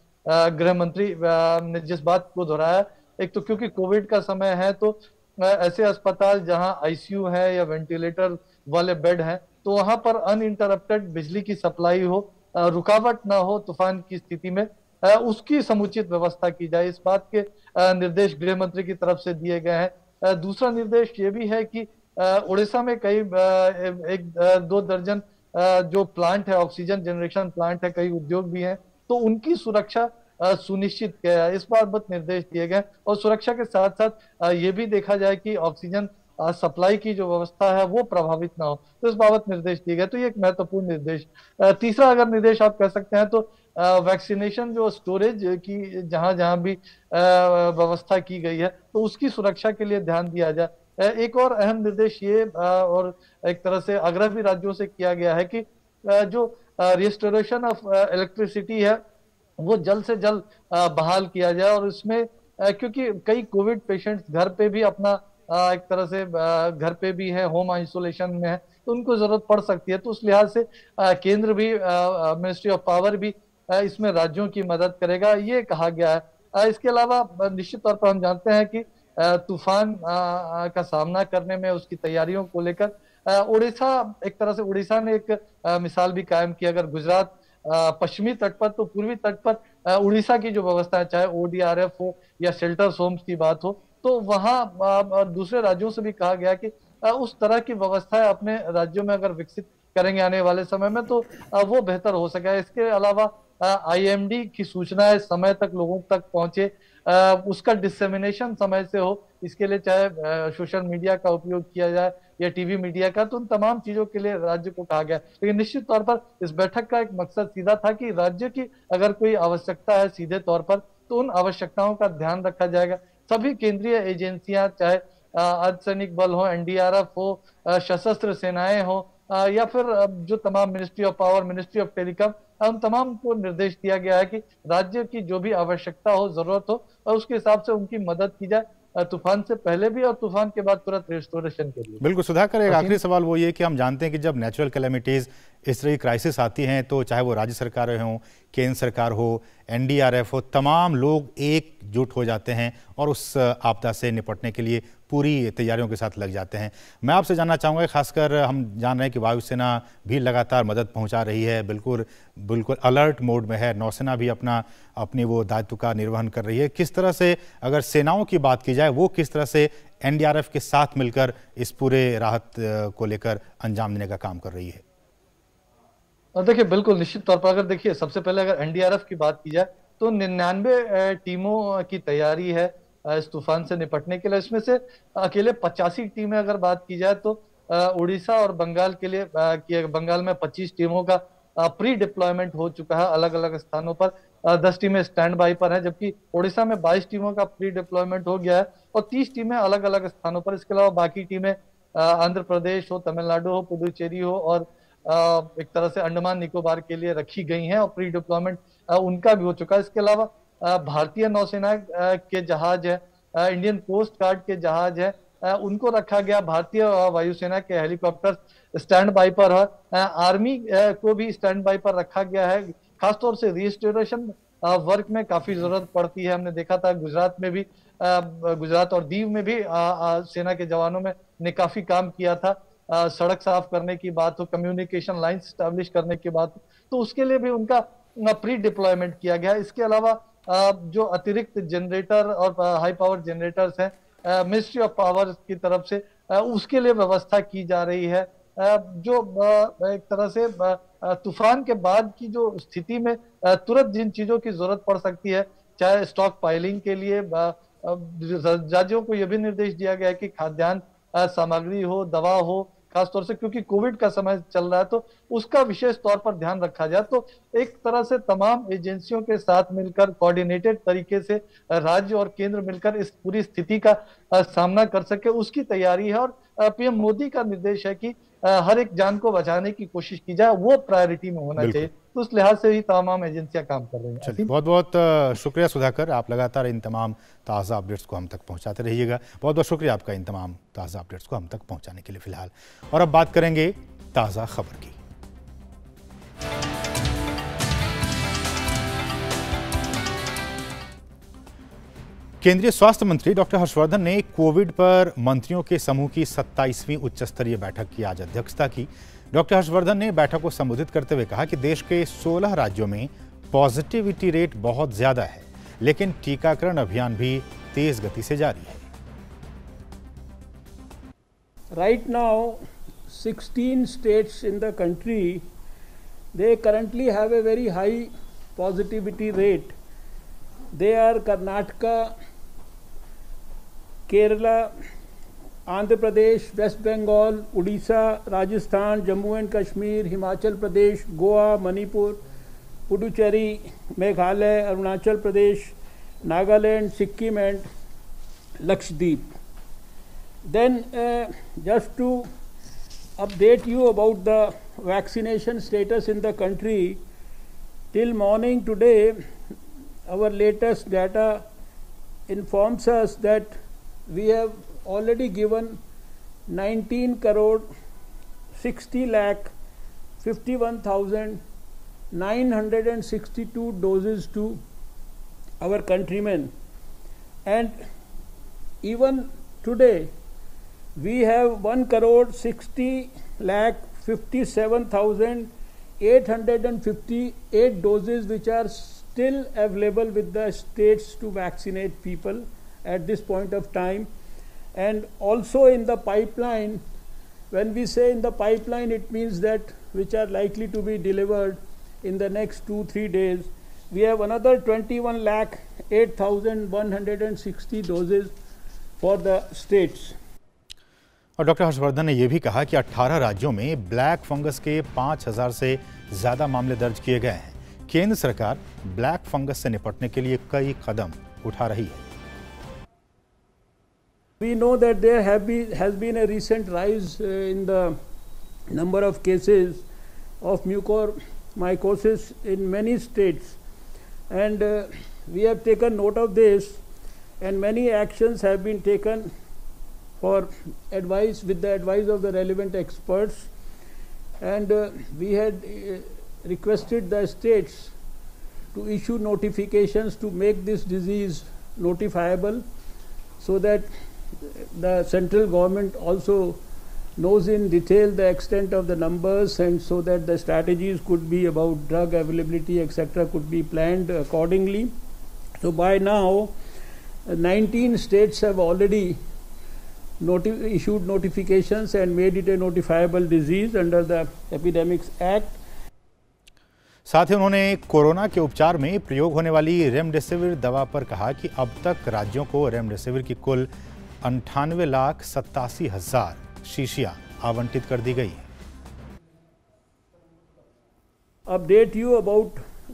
गृह मंत्री ने जिस बात को दोहराया, एक तो क्योंकि कोविड का समय है तो ऐसे अस्पताल जहां आईसीयू है या वेंटिलेटर वाले बेड हैं, तो वहां पर अनइंटरप्टेड बिजली की सप्लाई हो, रुकावट ना हो तूफान की स्थिति में, उसकी समुचित व्यवस्था की जाए। इस बात के निर्देश गृह मंत्री की तरफ से दिए गए हैं। दूसरा निर्देश ये भी है कि उड़ीसा में कई एक दो दर्जन जो प्लांट है, ऑक्सीजन जनरेशन प्लांट है, कई उद्योग भी हैं, तो उनकी सुरक्षा सुनिश्चित किया है, इस बाबत निर्देश दिए गए। और सुरक्षा के साथ साथ ये भी देखा जाए कि ऑक्सीजन सप्लाई की जो व्यवस्था है वो प्रभावित ना हो, तो इस बाबत निर्देश दिए गए। तो ये एक महत्वपूर्ण निर्देश। तीसरा अगर निर्देश आप कह सकते हैं तो वैक्सीनेशन जो स्टोरेज की जहां जहां भी व्यवस्था की गई है तो उसकी सुरक्षा के लिए ध्यान दिया जाए। एक और अहम निर्देश ये और एक तरह से आग्रह भी राज्यों से किया गया है कि जो रिस्टोरेशन ऑफ इलेक्ट्रिसिटी है वो जल्द से जल्द बहाल किया जाए। और इसमें क्योंकि कई कोविड पेशेंट्स घर पे भी अपना एक तरह से घर पे भी है, होम आइसोलेशन में है, तो उनको जरूरत पड़ सकती है। तो उस लिहाज से केंद्र भी, मिनिस्ट्री ऑफ पावर भी इसमें राज्यों की मदद करेगा, ये कहा गया है। इसके अलावा निश्चित तौर पर हम जानते हैं कि तूफान का सामना करने में उसकी तैयारियों को लेकर उड़ीसा, एक तरह से उड़ीसा ने एक मिसाल भी कायम की। अगर गुजरात पश्चिमी तट पर, तो पूर्वी तट पर उड़ीसा की जो व्यवस्था है, चाहे ओडीआरएफ हो या शेल्टर होम्स की बात हो, तो वहां दूसरे राज्यों से भी कहा गया कि उस तरह की व्यवस्थाएं अपने राज्यों में अगर विकसित करेंगे आने वाले समय में तो वो बेहतर हो सकेगा। इसके अलावा आईएमडी की सूचनाएं समय तक लोगों तक पहुंचे, उसका डिसेमिनेशन समय से हो, इसके लिए चाहे सोशल मीडिया का उपयोग किया जाए या टीवी मीडिया का, तो उन तमाम चीजों के लिए राज्य को कहा गया। लेकिन निश्चित तौर पर इस बैठक का एक मकसद सीधा था कि राज्य की अगर कोई आवश्यकता है सीधे तौर पर, तो उन आवश्यकताओं का ध्यान रखा जाएगा। सभी केंद्रीय एजेंसियां, चाहे अर्धसैनिक बल हो, एनडीआरएफ हो, सशस्त्र सेनाएं हो, या फिर जो तमाम ministry of power, ministry of telecom, उन तमाम को निर्देश दिया गया है कि राज्य की जो भी आवश्यकता हो, जरूरत हो, और उसके हिसाब से उनकी मदद की जाए, तूफान से पहले भी और तूफान के बाद तुरंत रिस्टोरेशन के लिए। बिल्कुल सुधाकर, एक आखिरी सवाल वो ये कि हम जानते हैं कि जब नेचुरल कैलेमिटीज, इस तरह की क्राइसिस आती हैं, तो चाहे वो राज्य सरकारें हों, केंद्र सरकार हो, एनडीआरएफ हो, तमाम लोग एकजुट हो जाते हैं और उस आपदा से निपटने के लिए पूरी तैयारियों के साथ लग जाते हैं। मैं आपसे जानना चाहूँगा, खासकर हम जान रहे हैं कि वायुसेना भी लगातार मदद पहुंचा रही है, बिल्कुल अलर्ट मोड में है, नौसेना भी अपनी वो दायित्व का निर्वहन कर रही है। किस तरह से अगर सेनाओं की बात की जाए, वो किस तरह से एनडीआरएफ के साथ मिलकर इस पूरे राहत को लेकर अंजाम देने का काम कर रही है? देखिए, बिल्कुल निश्चित तौर पर अगर देखिए, सबसे पहले अगर एनडीआरएफ की बात की जाए तो 99 टीमों की तैयारी है इस तूफान से निपटने के लिए। इसमें से अकेले 85 टीमें अगर बात की जाए तो उड़ीसा और बंगाल के लिए बंगाल में 25 टीमों का प्री डिप्लॉयमेंट हो चुका है अलग अलग स्थानों पर। 10 टीमें स्टैंड बाई पर है, जबकि उड़ीसा में 22 टीमों का प्री डिप्लॉयमेंट हो गया है और 30 टीमें अलग अलग स्थानों पर। इसके अलावा बाकी टीमें आंध्र प्रदेश हो, तमिलनाडु हो, पुडुचेरी हो और एक तरह से अंडमान निकोबार के लिए रखी गई हैं और प्री डिप्लॉयमेंट उनका भी हो चुका है। इसके अलावा भारतीय नौसेना के जहाज है, इंडियन कोस्ट गार्ड के जहाज है, उनको रखा गया। भारतीय वायुसेना के हेलीकॉप्टर स्टैंड बाई पर है, आर्मी को भी स्टैंड बाई पर रखा गया है। खासतौर से रिस्टोरेशन वर्क में काफी जरूरत पड़ती है। हमने देखा था गुजरात में भी, गुजरात और दीव में भी सेना के जवानों ने काफी काम किया था। सड़क साफ करने की बात हो, कम्युनिकेशन लाइन स्टैब्लिश करने की बात हो, तो उसके लिए भी उनका प्री डिप्लॉयमेंट किया गया। इसके अलावा जो अतिरिक्त जनरेटर और हाई पावर जनरेटर्स हैं, मिनिस्ट्री ऑफ पावर की तरफ से उसके लिए व्यवस्था की जा रही है। जो एक तरह से तूफान के बाद की जो स्थिति में तुरंत जिन चीजों की जरूरत पड़ सकती है, चाहे स्टॉक पाइलिंग के लिए राज्यों को यह भी निर्देश दिया गया है कि खाद्यान्न सामग्री हो, दवा हो, खासतौर से क्योंकि कोविड का समय चल रहा है तो उसका विशेष तौर पर ध्यान रखा जाए। तो एक तरह से तमाम एजेंसियों के साथ मिलकर कोऑर्डिनेटेड तरीके से राज्य और केंद्र मिलकर इस पूरी स्थिति का सामना कर सके, उसकी तैयारी है। और पीएम मोदी का निर्देश है कि हर एक जान को बचाने की कोशिश की जाए, वो प्रायोरिटी में होना चाहिए। तो उस लिहाज से ही तमाम एजेंसियां काम कर रही हैं। चलिए, बहुत बहुत शुक्रिया सुधाकर, आप लगातार इन तमाम ताज़ा अपडेट्स को हम तक पहुंचाते रहिएगा। बहुत बहुत शुक्रिया आपका इन तमाम ताज़ा अपडेट्स को हम तक पहुंचाने के लिए। फिलहाल और अब बात करेंगे ताज़ा खबर की। केंद्रीय स्वास्थ्य मंत्री डॉक्टर हर्षवर्धन ने कोविड पर मंत्रियों के समूह की 27वीं उच्च स्तरीय बैठक की आज अध्यक्षता की। डॉक्टर हर्षवर्धन ने बैठक को संबोधित करते हुए कहा कि देश के 16 राज्यों में पॉजिटिविटी रेट बहुत ज्यादा है, लेकिन टीकाकरण अभियान भी तेज गति से जारी है। Right now, 16 states in the country, they currently have a very high positivity rate. They are Karnataka, Kerala, Andhra Pradesh, West Bengal, Odisha, Rajasthan, Jammu and Kashmir, Himachal Pradesh, Goa, Manipur, Puducherry, Meghalaya, Arunachal Pradesh, Nagaland, Sikkim and Lakshadweep. Then just to update you about the vaccination status in the country, till morning today, our latest data informs us that we have already given 19 crore 60 lakh 51,962 doses to our countrymen, and even today we have 1 crore 60 lakh 57,858 doses which are still available with the states to vaccinate people at this point of time. And also in the pipeline, when we say in the pipeline, it means that which are likely to be delivered in the next 2-3 days, we have another 21 lakh 8,160 doses for the states. और doctor Harshvardhan ने यह भी कहा कि 18 राज्यों में black fungus के 5,000 से ज्यादा मामले दर्ज किए गए हैं। केंद्र सरकार ब्लैक फंगस से निपटने के लिए कई कदम उठा रही है। We know that there has been a recent rise in the number of cases of mucormycosis in many states, and we have taken note of this, and many actions have been taken for advice with the advice of the relevant experts, and we had requested the states to issue notifications to make this disease notifiable, so that the central government also knows in detail the extent of the numbers, and so that the strategies could be about drug availability, etc., could be planned accordingly. So by now 19 states have already issued notifications and made it a notifiable disease under the Epidemics Act. साथ ही उन्होंने corona के उपचार में प्रयोग होने वाली remdesivir दवा पर कहा कि अब तक राज्यों को रेमडेसिविर की कुल 98,87,000 शीशियां आवंटित कर दी गई है। Update you about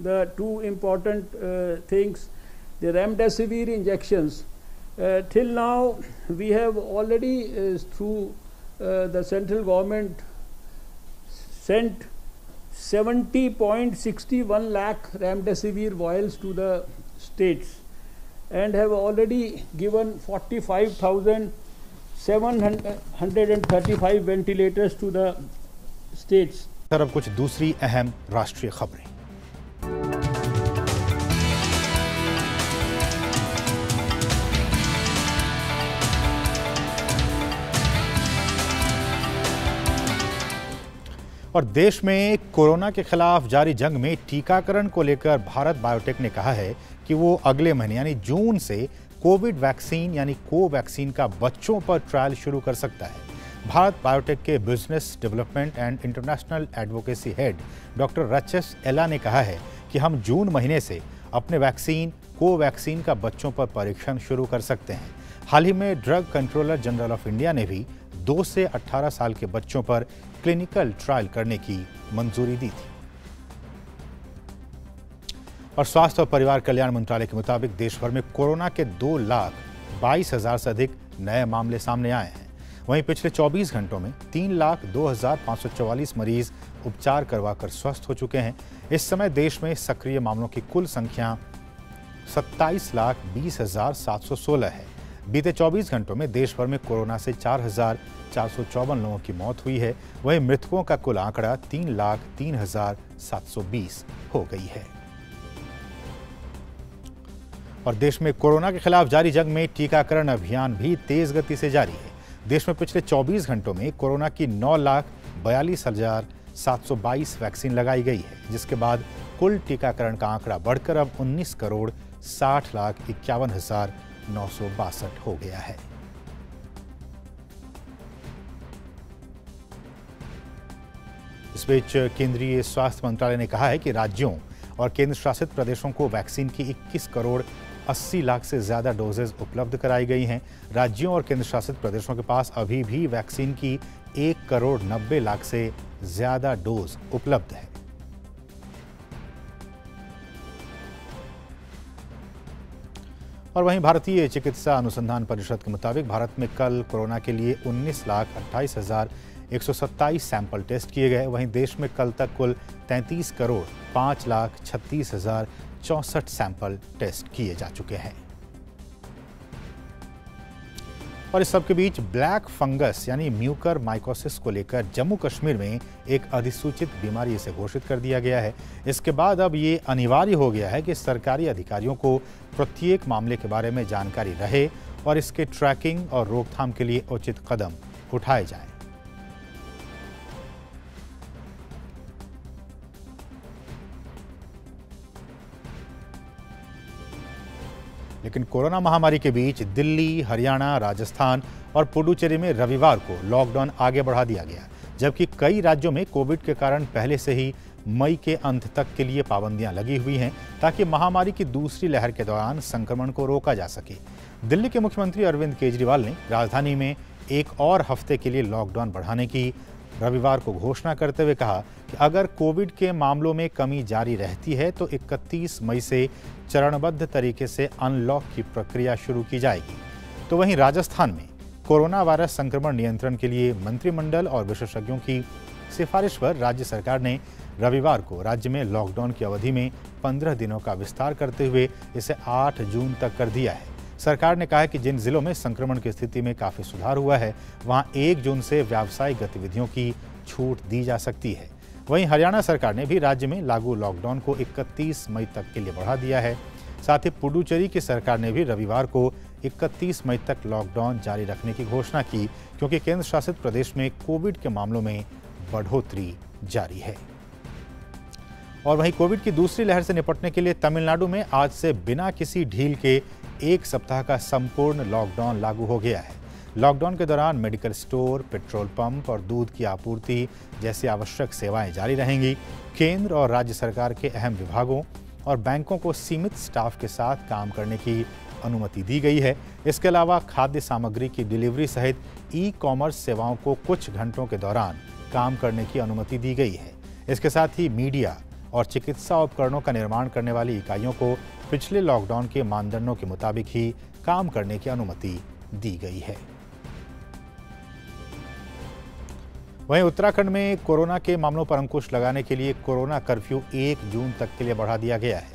the two important things, the remdesivir injections. Till now we have already through the central government sent 70.61 lakh remdesivir vials to the states, and have already given 45,735 ventilators to the states. अब कुछ दूसरी अहम राष्ट्रीय खबरें। और देश में corona के खिलाफ जारी जंग में टीकाकरण को लेकर भारत बायोटेक ने कहा है कि वो अगले महीने यानी जून से कोविड वैक्सीन यानी कोवैक्सीन का बच्चों पर ट्रायल शुरू कर सकता है। भारत बायोटेक के business development and international advocacy head doctor Rachesh Ella ने कहा है कि हम जून महीने से अपने वैक्सीन कोवैक्सीन का बच्चों पर परीक्षण शुरू कर सकते हैं। हाल ही में drug controller general of India ने भी 2 से 18 साल के बच्चों पर क्लिनिकल ट्रायल करने की मंजूरी दी थी। और स्वास्थ्य और परिवार कल्याण मंत्रालय के मुताबिक देश भर में कोरोना के 2,22,000 से अधिक नए मामले सामने आए हैं। वहीं पिछले 24 घंटों में 3,02,544 मरीज उपचार करवाकर स्वस्थ हो चुके हैं। इस समय देश में सक्रिय मामलों की कुल संख्या 27,20,716 है। बीते 24 घंटों में देश भर में कोरोना से 4,454 लोगों की मौत हुई है। वहीं मृतकों का कुल आंकड़ा 3,03,720 हो गई है। और देश में कोरोना के खिलाफ जारी जंग में टीकाकरण अभियान भी तेज गति से जारी है। देश में पिछले 24 घंटों में कोरोना की 9,42,722 वैक्सीन लगाई गई है, जिसके बाद कुल टीकाकरण का आंकड़ा बढ़कर अब 19,60,51,962 हो गया है। इस बीच केंद्रीय स्वास्थ्य मंत्रालय ने कहा है कि राज्यों और केंद्र शासित प्रदेशों को वैक्सीन की 21 करोड़ 80 लाख से ज्यादा डोजेज उपलब्ध कराई गई हैं। राज्यों और केंद्र शासित प्रदेशों के पास अभी भी वैक्सीन की 1 करोड़ 90 लाख से ज्यादा डोज उपलब्ध है। और वहीं भारतीय चिकित्सा अनुसंधान परिषद के मुताबिक भारत में कल कोरोना के लिए 19,28,127 सैंपल टेस्ट किए गए। वहीं देश में कल तक कुल 33 करोड़ 5,36,064 सैंपल टेस्ट किए जा चुके हैं। और इस सबके बीच ब्लैक फंगस यानी म्यूकर माइकोसिस को लेकर जम्मू कश्मीर में एक अधिसूचित बीमारी इसे घोषित कर दिया गया है। इसके बाद अब ये अनिवार्य हो गया है कि सरकारी अधिकारियों को प्रत्येक मामले के बारे में जानकारी रहे और इसके ट्रैकिंग और रोकथाम के लिए उचित कदम उठाए जाएं। लेकिन कोरोना महामारी के बीच दिल्ली, हरियाणा, राजस्थान और पुडुचेरी में रविवार को लॉकडाउन आगे बढ़ा दिया गया, जबकि कई राज्यों में कोविड के कारण पहले से ही मई के अंत तक के लिए पाबंदियां लगी हुई हैं ताकि महामारी की दूसरी लहर के दौरान संक्रमण को रोका जा सके। दिल्ली के मुख्यमंत्री अरविंद केजरीवाल ने राजधानी में एक और हफ्ते के लिए लॉकडाउन बढ़ाने की रविवार को घोषणा करते हुए कहा कि अगर कोविड के मामलों में कमी जारी रहती है तो 31 मई से चरणबद्ध तरीके से अनलॉक की प्रक्रिया शुरू की जाएगी। तो वहीं राजस्थान में कोरोना वायरस संक्रमण नियंत्रण के लिए मंत्रिमंडल और विशेषज्ञों की सिफारिश पर राज्य सरकार ने रविवार को राज्य में लॉकडाउन की अवधि में 15 दिनों का विस्तार करते हुए इसे 8 जून तक कर दिया है। सरकार ने कहा है कि जिन जिलों में संक्रमण की स्थिति में काफी सुधार हुआ है वहां 1 जून से व्यावसायिक गतिविधियों की छूट दी जा सकती है। वहीं हरियाणा सरकार ने भी राज्य में लागू लॉकडाउन को 31 मई तक के लिए बढ़ा दिया है। साथ ही पुडुचेरी की सरकार ने भी रविवार को 31 मई तक लॉकडाउन जारी रखने की घोषणा की, क्योंकि केंद्र शासित प्रदेश में कोविड के मामलों में बढ़ोतरी जारी है। और वहीं कोविड की दूसरी लहर से निपटने के लिए तमिलनाडु में आज से बिना किसी ढील के 1 सप्ताह का संपूर्ण लॉकडाउन लागू हो गया है। लॉकडाउन के दौरान मेडिकल स्टोर, पेट्रोल पंप और दूध की आपूर्ति जैसी आवश्यक सेवाएं जारी रहेंगी। केंद्र और राज्य सरकार के अहम विभागों और बैंकों को सीमित स्टाफ के साथ काम करने की अनुमति दी गई है। इसके अलावा खाद्य सामग्री की डिलीवरी सहित ई-कॉमर्स सेवाओं को कुछ घंटों के दौरान काम करने की अनुमति दी गई है। इसके साथ ही मीडिया और चिकित्सा उपकरणों का निर्माण करने वाली इकाइयों को पिछले लॉकडाउन के मानदंडों के मुताबिक ही काम करने की अनुमति दी गई है। वहीं उत्तराखंड में कोरोना के मामलों पर अंकुश लगाने के लिए कोरोना कर्फ्यू 1 जून तक के लिए बढ़ा दिया गया है।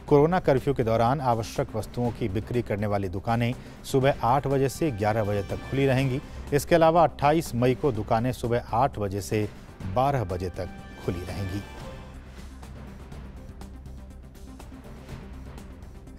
कोरोना कर्फ्यू के दौरान आवश्यक वस्तुओं की बिक्री करने वाली दुकानें सुबह 8 बजे से 11 बजे तक खुली रहेंगी। इसके अलावा 28 मई को दुकानें सुबह 8 बजे से 12 बजे तक खुली रहेंगी।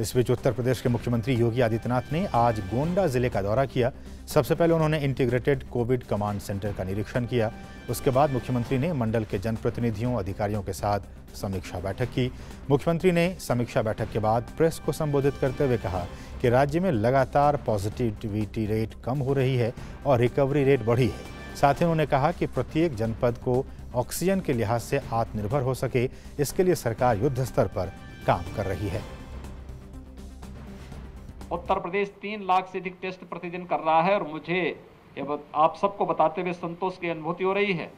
इस बीच उत्तर प्रदेश के मुख्यमंत्री योगी आदित्यनाथ ने आज गोंडा जिले का दौरा किया। सबसे पहले उन्होंने इंटीग्रेटेड कोविड कमांड सेंटर का निरीक्षण किया। उसके बाद मुख्यमंत्री ने मंडल के जनप्रतिनिधियों, अधिकारियों के साथ समीक्षा बैठक की। मुख्यमंत्री ने समीक्षा बैठक के बाद प्रेस को संबोधित करते हुए कहा कि राज्य में लगातार पॉजिटिविटी रेट कम हो रही है और रिकवरी रेट बढ़ी है। साथ ही उन्होंने कहा कि प्रत्येक जनपद को ऑक्सीजन के लिहाज से आत्मनिर्भर हो सके, इसके लिए सरकार युद्ध स्तर पर काम कर रही है। उत्तर प्रदेश 3 लाख से अधिक टेस्ट प्रतिदिन कर रहा है और मुझे आप सबको बताते हुए संतोष की अनुभूति हो रही है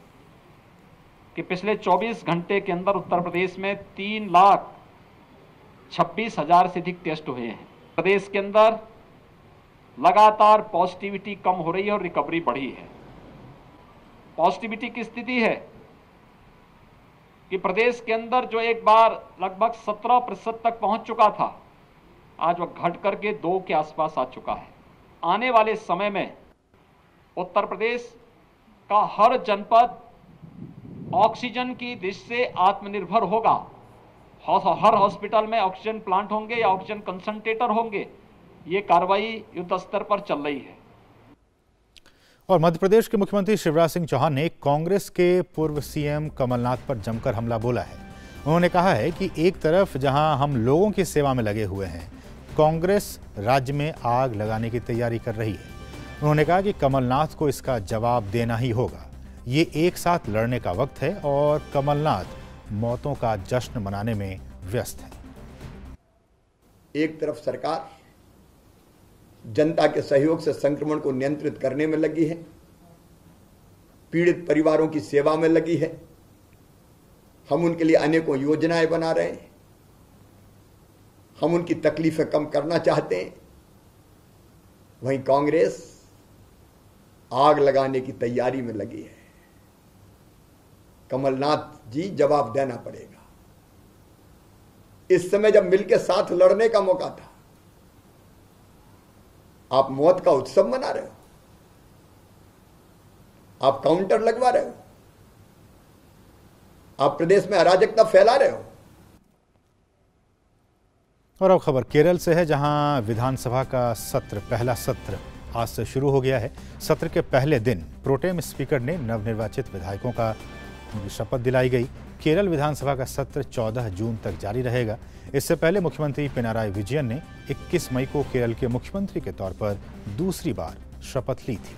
कि पिछले 24 घंटे के अंदर उत्तर प्रदेश में 3,26,000 से अधिक टेस्ट हुए हैं। प्रदेश के अंदर लगातार पॉजिटिविटी कम हो रही है और रिकवरी बढ़ी है। पॉजिटिविटी की स्थिति है कि प्रदेश के अंदर जो एक बार लगभग 17% तक पहुंच चुका था, आज वह घट करके 2 के आसपास आ चुका है। आने वाले समय में उत्तर प्रदेश का हर जनपद ऑक्सीजन की दृष्टि से आत्मनिर्भर होगा। हर हॉस्पिटल में ऑक्सीजन प्लांट होंगे या ऑक्सीजन कंसंट्रेटर होंगे। ये कार्रवाई युद्ध स्तर पर चल रही है। और मध्य प्रदेश के मुख्यमंत्री शिवराज सिंह चौहान ने कांग्रेस के पूर्व सीएम कमलनाथ पर जमकर हमला बोला है। उन्होंने कहा है कि एक तरफ जहां हम लोगों की सेवा में लगे हुए हैं, कांग्रेस राज्य में आग लगाने की तैयारी कर रही है। उन्होंने कहा कि कमलनाथ को इसका जवाब देना ही होगा। ये एक साथ लड़ने का वक्त है और कमलनाथ मौतों का जश्न मनाने में व्यस्त है। एक तरफ सरकार जनता के सहयोग से संक्रमण को नियंत्रित करने में लगी है, पीड़ित परिवारों की सेवा में लगी है। हम उनके लिए अनेकों योजनाएं बना रहे हैं, हम उनकी तकलीफें कम करना चाहते हैं। वहीं कांग्रेस आग लगाने की तैयारी में लगी है। कमलनाथ जी, जवाब देना पड़ेगा। इस समय जब मिलकर साथ लड़ने का मौका था, आप मौत का उत्सव मना रहे हो, आप काउंटर लगवा रहे हो, आप प्रदेश में अराजकता फैला रहे हो। और अब खबर केरल से है, जहां विधानसभा का पहला सत्र आज से शुरू हो गया है। सत्र के पहले दिन प्रोटेम स्पीकर ने नवनिर्वाचित विधायकों का शपथ दिलाई गई। केरल विधानसभा का सत्र 14 जून तक जारी रहेगा। इससे पहले मुख्यमंत्री पिनाराई विजयन ने 21 मई को केरल के मुख्यमंत्री के तौर पर दूसरी बार शपथ ली थी।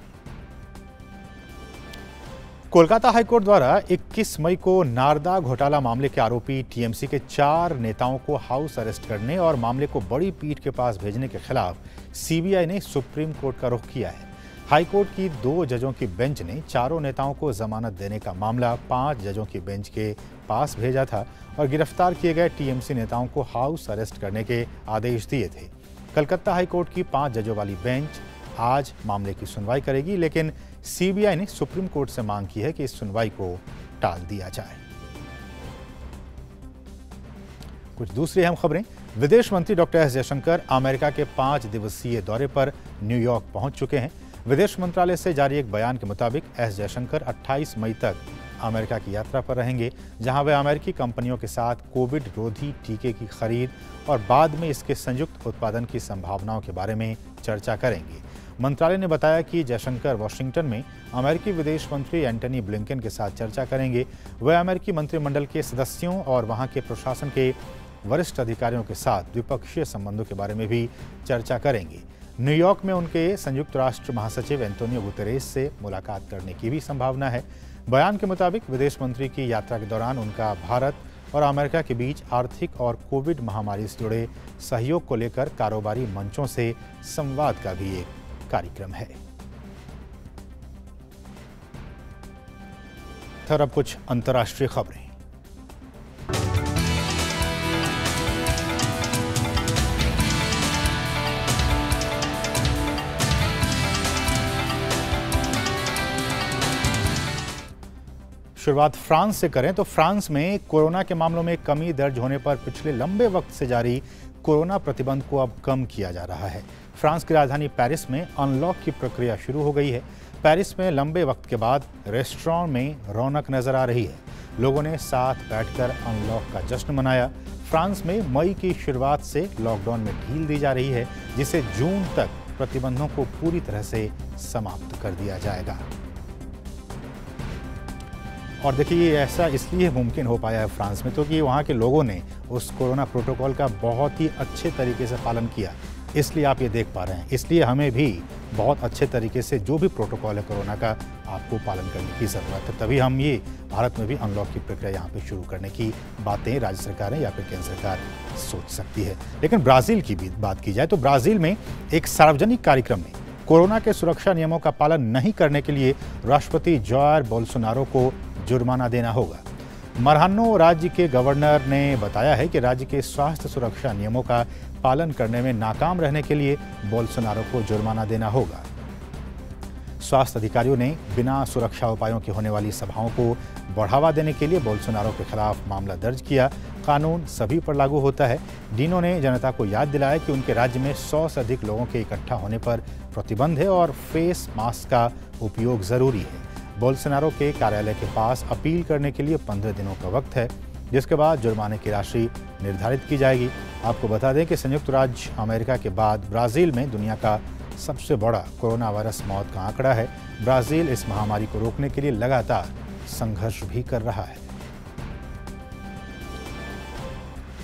कोलकाता हाईकोर्ट द्वारा 21 मई को नारदा घोटाला मामले के आरोपी टीएमसी के 4 नेताओं को हाउस अरेस्ट करने और मामले को बड़ी पीठ के पास भेजने के खिलाफ सीबीआई ने सुप्रीम कोर्ट का रुख किया है। हाईकोर्ट की 2 जजों की बेंच ने चारों नेताओं को जमानत देने का मामला 5 जजों की बेंच के पास भेजा था और गिरफ्तार किए गए टीएमसी नेताओं को हाउस अरेस्ट करने के आदेश दिए थे। कलकत्ता हाईकोर्ट की 5 जजों वाली बेंच आज मामले की सुनवाई करेगी, लेकिन सीबीआई ने सुप्रीम कोर्ट से मांग की है कि इस सुनवाई को टाल दिया जाए। कुछ दूसरी अहम खबरें। विदेश मंत्री डॉक्टर एस जयशंकर अमेरिका के 5 दिवसीय दौरे पर न्यूयॉर्क पहुंच चुके हैं। विदेश मंत्रालय से जारी एक बयान के मुताबिक एस जयशंकर 28 मई तक अमेरिका की यात्रा पर रहेंगे, जहां वे अमेरिकी कंपनियों के साथ कोविड रोधी टीके की खरीद और बाद में इसके संयुक्त उत्पादन की संभावनाओं के बारे में चर्चा करेंगे। मंत्रालय ने बताया कि जयशंकर वॉशिंगटन में अमेरिकी विदेश मंत्री एंटनी ब्लिंकन के साथ चर्चा करेंगे। वे अमेरिकी मंत्रिमंडल के सदस्यों और वहां के प्रशासन के वरिष्ठ अधिकारियों के साथ द्विपक्षीय संबंधों के बारे में भी चर्चा करेंगे। न्यूयॉर्क में उनके संयुक्त राष्ट्र महासचिव एंटोनियो गुतेरेस से मुलाकात करने की भी संभावना है। बयान के मुताबिक विदेश मंत्री की यात्रा के दौरान उनका भारत और अमेरिका के बीच आर्थिक और कोविड महामारी से जुड़े सहयोग को लेकर कारोबारी मंचों से संवाद का भी एक कार्यक्रम है। और अब कुछ अंतर्राष्ट्रीय खबरें। शुरुआत फ्रांस से करें तो फ्रांस में कोरोना के मामलों में कमी दर्ज होने पर पिछले लंबे वक्त से जारी कोरोना प्रतिबंध को अब कम किया जा रहा है। फ्रांस की राजधानी पेरिस में अनलॉक की प्रक्रिया शुरू हो गई है। पेरिस में लंबे वक्त के बाद रेस्टोरेंट में रौनक नजर आ रही है। लोगों ने साथ बैठकर अनलॉक का जश्न मनाया। फ्रांस में मई की शुरुआत से लॉकडाउन में ढील दी जा रही है, जिसे जून तक प्रतिबंधों को पूरी तरह से समाप्त कर दिया जाएगा। और देखिए, ऐसा इसलिए मुमकिन हो पाया है फ्रांस में, क्योंकि वहाँ के लोगों ने उस कोरोना प्रोटोकॉल का बहुत ही अच्छे तरीके से पालन किया। इसलिए आप ये देख पा रहे हैं। इसलिए हमें भी बहुत अच्छे तरीके से जो भी प्रोटोकॉल है कोरोना का आपको पालन करने की ज़रूरत है। तभी हम ये भारत में भी अनलॉक की प्रक्रिया यहाँ पे शुरू करने की बातें राज्य सरकारें या फिर केंद्र सरकार सोच सकती है। लेकिन ब्राज़ील की भी बात की जाए तो ब्राज़ील में एक सार्वजनिक कार्यक्रम में कोरोना के सुरक्षा नियमों का पालन नहीं करने के लिए राष्ट्रपति जायर बोल्सोनारो को जुर्माना देना होगा। मरहानो राज्य के गवर्नर ने बताया है कि राज्य के स्वास्थ्य सुरक्षा नियमों का पालन करने में नाकाम रहने के लिए बोल्सोनारो को जुर्माना देना होगा। स्वास्थ्य अधिकारियों ने बिना सुरक्षा उपायों की होने वाली सभाओं को बढ़ावा देने के लिए बोल्सोनारो के खिलाफ मामला दर्ज किया। कानून सभी पर लागू होता है। डीनो ने जनता को याद दिलाया कि उनके राज्य में 100 से अधिक लोगों के इकट्ठा होने पर प्रतिबंध है और फेस मास्क का उपयोग जरूरी है। बोल्सोनारो के कार्यालय के पास अपील करने के लिए 15 दिनों का वक्त है, जिसके बाद जुर्माने की राशि निर्धारित की जाएगी। आपको बता दें कि संयुक्त राज्य अमेरिका के बाद ब्राज़ील में दुनिया का सबसे बड़ा कोरोना वायरस मौत का आंकड़ा है। ब्राज़ील इस महामारी को रोकने के लिए लगातार संघर्ष भी कर रहा है।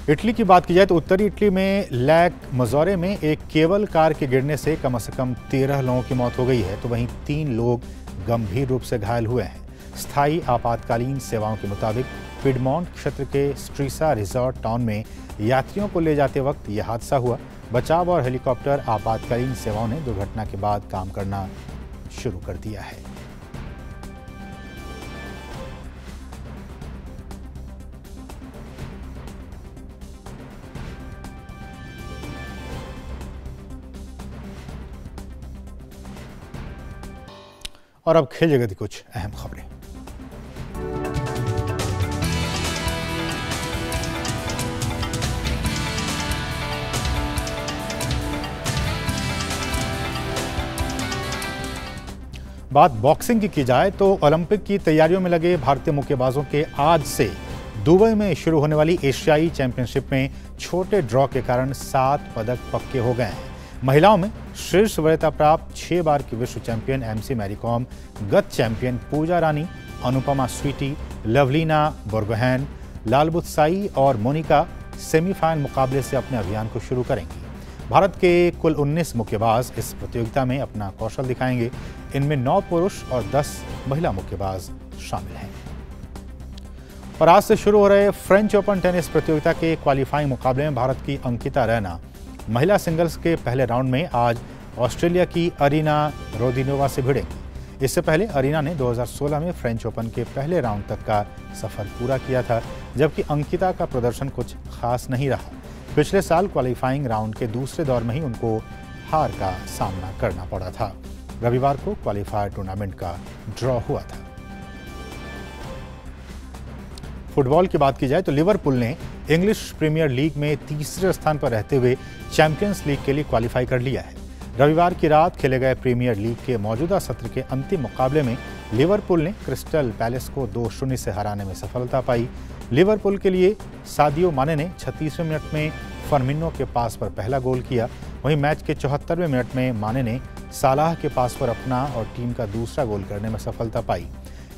इटली की बात की जाए तो उत्तरी इटली में लैक मजोरे में एक केबल कार के गिरने से कम 13 लोगों की मौत हो गई है, तो वहीं 3 लोग गंभीर रूप से घायल हुए हैं। स्थायी आपातकालीन सेवाओं के मुताबिक पिडमोंट क्षेत्र के स्ट्रीसा रिजॉर्ट टाउन में यात्रियों को ले जाते वक्त यह हादसा हुआ। बचाव और हेलीकॉप्टर आपातकालीन सेवाओं ने दुर्घटना के बाद काम करना शुरू कर दिया है। और अब खेल जगत की कुछ अहम खबरें। बात बॉक्सिंग की जाए तो ओलंपिक की तैयारियों में लगे भारतीय मुक्केबाजों के आज से दुबई में शुरू होने वाली एशियाई चैंपियनशिप में छोटे ड्रॉ के कारण 7 पदक पक्के हो गए हैं। महिलाओं में शीर्ष वरीयता प्राप्त 6 बार की विश्व चैंपियन एमसी मैरी कॉम, गत चैंपियन पूजा रानी, अनुपमा स्वीटी, लवलीना बोर्गोहेन, लालबुत्साई और मोनिका सेमीफाइनल मुकाबले से अपने अभियान को शुरू करेंगी। भारत के कुल 19 मुक्केबाज इस प्रतियोगिता में अपना कौशल दिखाएंगे। इनमें 9 पुरुष और 10 महिला मुक्केबाज शामिल हैं। और आज से शुरू हो रहे फ्रेंच ओपन टेनिस प्रतियोगिता के क्वालिफाइंग मुकाबले में भारत की अंकिता रैना महिला सिंगल्स के पहले राउंड में आज ऑस्ट्रेलिया की अरीना रोदिनोवा से भिड़ेंगी। इससे पहले अरीना ने 2016 में फ्रेंच ओपन के पहले राउंड तक का सफर पूरा किया था, जबकि अंकिता का प्रदर्शन कुछ खास नहीं रहा। पिछले साल क्वालिफाइंग राउंड के दूसरे दौर में ही उनको हार का सामना करना पड़ा था। रविवार को क्वालिफायर टूर्नामेंट का ड्रॉ हुआ था। फुटबॉल की बात की जाए तो लिवरपूल ने इंग्लिश प्रीमियर लीग में तीसरे स्थान पर रहते हुए चैंपियंस लीग के लिए क्वालिफाई कर लिया है। रविवार की रात खेले गए प्रीमियर लीग के मौजूदा सत्र के अंतिम मुकाबले में लिवरपूल ने क्रिस्टल पैलेस को 2-0 से हराने में सफलता पाई। लिवरपूल के लिए सादियो माने ने 36वें मिनट में फर्मिनो के पास पर पहला गोल किया। वहीं मैच के 74वें मिनट में माने ने सालाह के पास पर अपना और टीम का दूसरा गोल करने में सफलता पाई।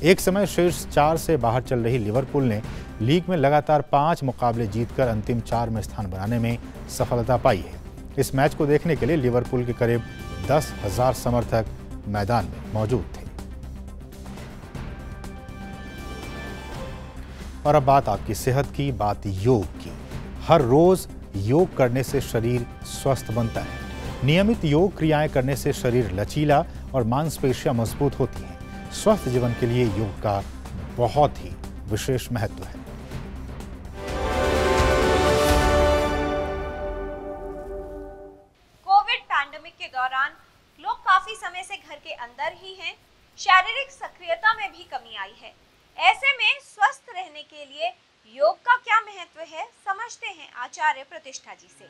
एक समय शीर्ष 4 से बाहर चल रही लिवरपूल ने लीग में लगातार 5 मुकाबले जीतकर अंतिम 4 में स्थान बनाने में सफलता पाई है। इस मैच को देखने के लिए लिवरपूल के करीब 10,000 समर्थक मैदान में मौजूद थे। और अब बात आपकी सेहत की, बात योग की। हर रोज योग करने से शरीर स्वस्थ बनता है। नियमित योग क्रियाएं करने से शरीर लचीला और मांसपेशियां मजबूत होती हैं। स्वस्थ जीवन के लिए योग का बहुत ही विशेष महत्व है। कोविड पैंडेमिक के दौरान लोग काफी समय से घर के अंदर ही हैं। शारीरिक सक्रियता में भी कमी आई है। ऐसे में स्वस्थ रहने के लिए योग का क्या महत्व है, समझते हैं आचार्य प्रतिष्ठा जी से।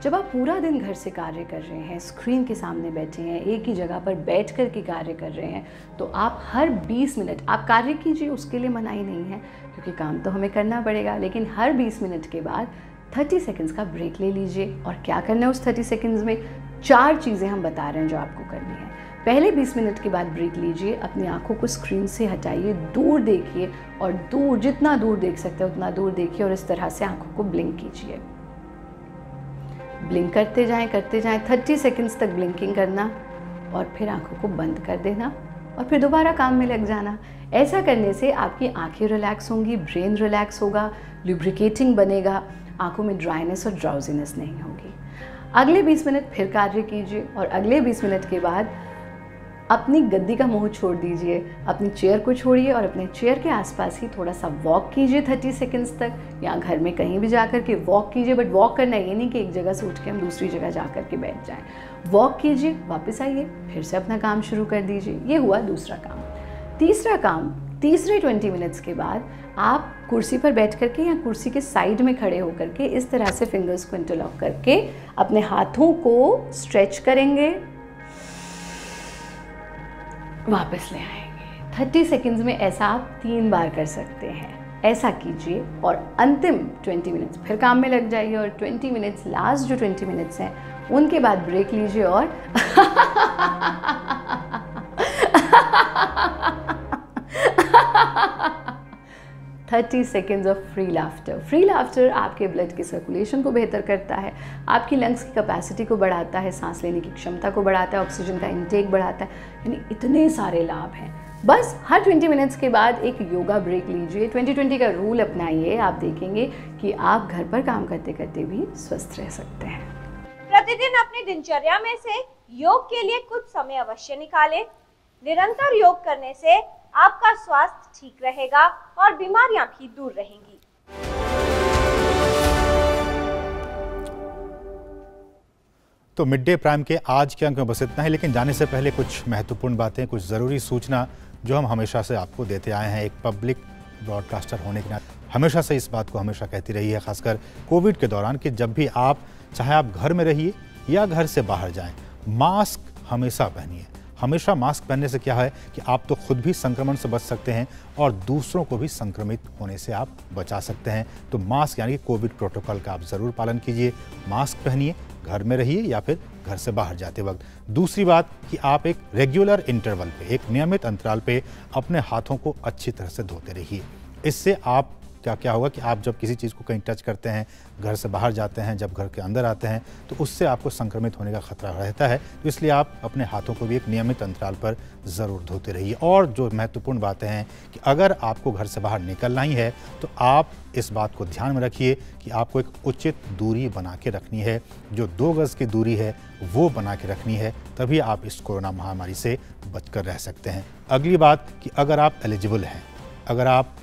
जब आप पूरा दिन घर से कार्य कर रहे हैं, स्क्रीन के सामने बैठे हैं, एक ही जगह पर बैठ कर के कार्य कर रहे हैं, तो आप हर 20 मिनट आप कार्य कीजिए, उसके लिए मनाही नहीं है क्योंकि काम तो हमें करना पड़ेगा। लेकिन हर 20 मिनट के बाद 30 सेकंड्स का ब्रेक ले लीजिए। और क्या करना है उस 30 सेकंड्स में? 4 चीज़ें हम बता रहे हैं जो आपको करनी है। पहले 20 मिनट के बाद ब्रेक लीजिए, अपनी आंखों को स्क्रीन से हटाइए, दूर देखिए और दूर जितना दूर देख सकते हैं उतना दूर देखिए और इस तरह से आंखों को ब्लिंक कीजिए। ब्लिंक करते जाएं 30 सेकंड्स तक ब्लिंकिंग करना और फिर आंखों को बंद कर देना और फिर दोबारा काम में लग जाना। ऐसा करने से आपकी आंखें रिलैक्स होंगी, ब्रेन रिलैक्स होगा, लुब्रिकेटिंग बनेगा, आंखों में ड्राइनेस और ड्राउजीनेस नहीं होगी। अगले 20 मिनट फिर कार्य कीजिए और अगले 20 मिनट के बाद अपनी गद्दी का मोह छोड़ दीजिए, अपनी चेयर को छोड़िए और अपने चेयर के आसपास ही थोड़ा सा वॉक कीजिए 30 सेकंड्स तक, या घर में कहीं भी जाकर के वॉक कीजिए। बट वॉक करना ये नहीं कि एक जगह से उठ के हम दूसरी जगह जा कर के बैठ जाएं। वॉक कीजिए, वापस आइए, फिर से अपना काम शुरू कर दीजिए। ये हुआ दूसरा काम। तीसरा काम, तीसरे 20 मिनट्स के बाद आप कुर्सी पर बैठ करके या कुर्सी के साइड में खड़े होकर के इस तरह से फिंगर्स को इंटरलॉक करके अपने हाथों को स्ट्रेच करेंगे, वापस ले आएंगे। 30 सेकंड्स में ऐसा आप 3 बार कर सकते हैं। ऐसा कीजिए और अंतिम 20 मिनट्स फिर काम में लग जाइए और 20 मिनट्स, लास्ट जो 20 मिनट्स हैं उनके बाद ब्रेक लीजिए और 30 seconds of free laughter. Free laughter आपके ब्लड की सर्कुलेशन को बेहतर करता है, आपकी लंग्स की कैपेसिटी को बढ़ाता है, सांस लेने की क्षमता को बढ़ाता है, ऑक्सीजन का इंटेक बढ़ाता है, यानी इतने सारे लाभ हैं। बस हर 20 मिनट्स के बाद एक योगा ब्रेक लीजिए। 20-20 का रूल अपनाइए, आप देखेंगे कि आप घर पर काम करते करते भी स्वस्थ रह सकते हैं। प्रतिदिन अपनी दिनचर्या में से योग के लिए कुछ समय अवश्य निकालें। निरंतर योग करने से आपका स्वास्थ्य ठीक रहेगा और बीमारियां भी दूर रहेंगी। तो मिड डे प्राइम के आज के अंक में बस इतना ही, लेकिन जाने से पहले कुछ महत्वपूर्ण बातें, कुछ ज़रूरी सूचना जो हम हमेशा से आपको देते आए हैं। एक पब्लिक ब्रॉडकास्टर होने के नाते हमेशा से इस बात को हमेशा कहती रही है, खासकर कोविड के दौरान, कि जब भी आप, चाहे आप घर में रहिए या घर से बाहर जाएं, मास्क हमेशा पहनिए। हमेशा मास्क पहनने से क्या है कि आप तो खुद भी संक्रमण से बच सकते हैं और दूसरों को भी संक्रमित होने से आप बचा सकते हैं। तो मास्क यानी कि कोविड प्रोटोकॉल का आप ज़रूर पालन कीजिए, मास्क पहनिए, घर में रहिए या फिर घर से बाहर जाते वक्त। दूसरी बात कि आप एक रेगुलर इंटरवल पे, एक नियमित अंतराल पे अपने हाथों को अच्छी तरह से धोते रहिए। इससे आप क्या होगा कि आप जब किसी चीज़ को कहीं टच करते हैं, घर से बाहर जाते हैं, जब घर के अंदर आते हैं, तो उससे आपको संक्रमित होने का खतरा रहता है। तो इसलिए आप अपने हाथों को भी एक नियमित अंतराल पर ज़रूर धोते रहिए। और जो महत्वपूर्ण बातें हैं कि अगर आपको घर से बाहर निकलना ही है तो आप इस बात को ध्यान में रखिए कि आपको एक उचित दूरी बना के रखनी है। जो 2 गज़ की दूरी है वो बना के रखनी है, तभी आप इस कोरोना महामारी से बचकर रह सकते हैं। अगली बात कि अगर आप एलिजिबल हैं, अगर आप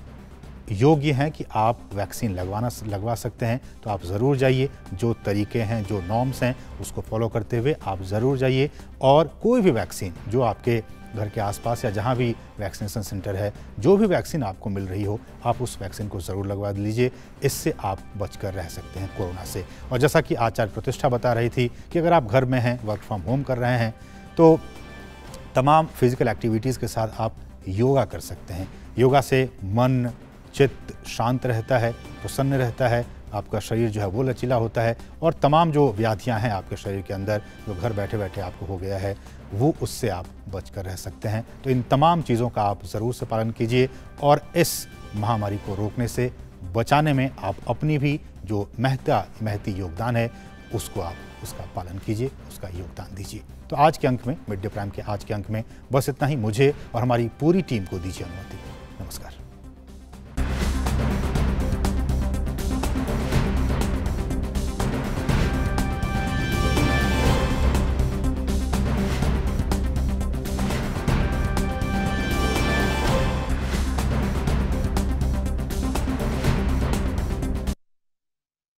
योग्य हैं कि आप वैक्सीन लगवा सकते हैं, तो आप ज़रूर जाइए। जो तरीके हैं, जो नॉर्म्स हैं, उसको फॉलो करते हुए आप ज़रूर जाइए और कोई भी वैक्सीन जो आपके घर के आसपास या जहां भी वैक्सीनेशन सेंटर है, जो भी वैक्सीन आपको मिल रही हो, आप उस वैक्सीन को ज़रूर लगवा लीजिए। इससे आप बचकर रह सकते हैं कोरोना से। और जैसा कि आचार्य प्रतिष्ठा बता रही थी कि अगर आप घर में हैं, वर्क फ्रॉम होम कर रहे हैं, तो तमाम फिजिकल एक्टिविटीज़ के साथ आप योगा कर सकते हैं। योगा से मन, चित्त शांत रहता है, प्रसन्न रहता है, आपका शरीर जो है वो लचीला होता है और तमाम जो व्याधियां हैं आपके शरीर के अंदर, जो घर बैठे बैठे आपको हो गया है, वो उससे आप बचकर रह सकते हैं। तो इन तमाम चीज़ों का आप ज़रूर से पालन कीजिए और इस महामारी को रोकने से, बचाने में आप अपनी भी जो महती योगदान है उसका पालन कीजिए, उसका योगदान दीजिए। तो आज के अंक में, मिड डे प्राइम के आज के अंक में बस इतना ही। मुझे और हमारी पूरी टीम को दीजिए अनुमति। नमस्कार।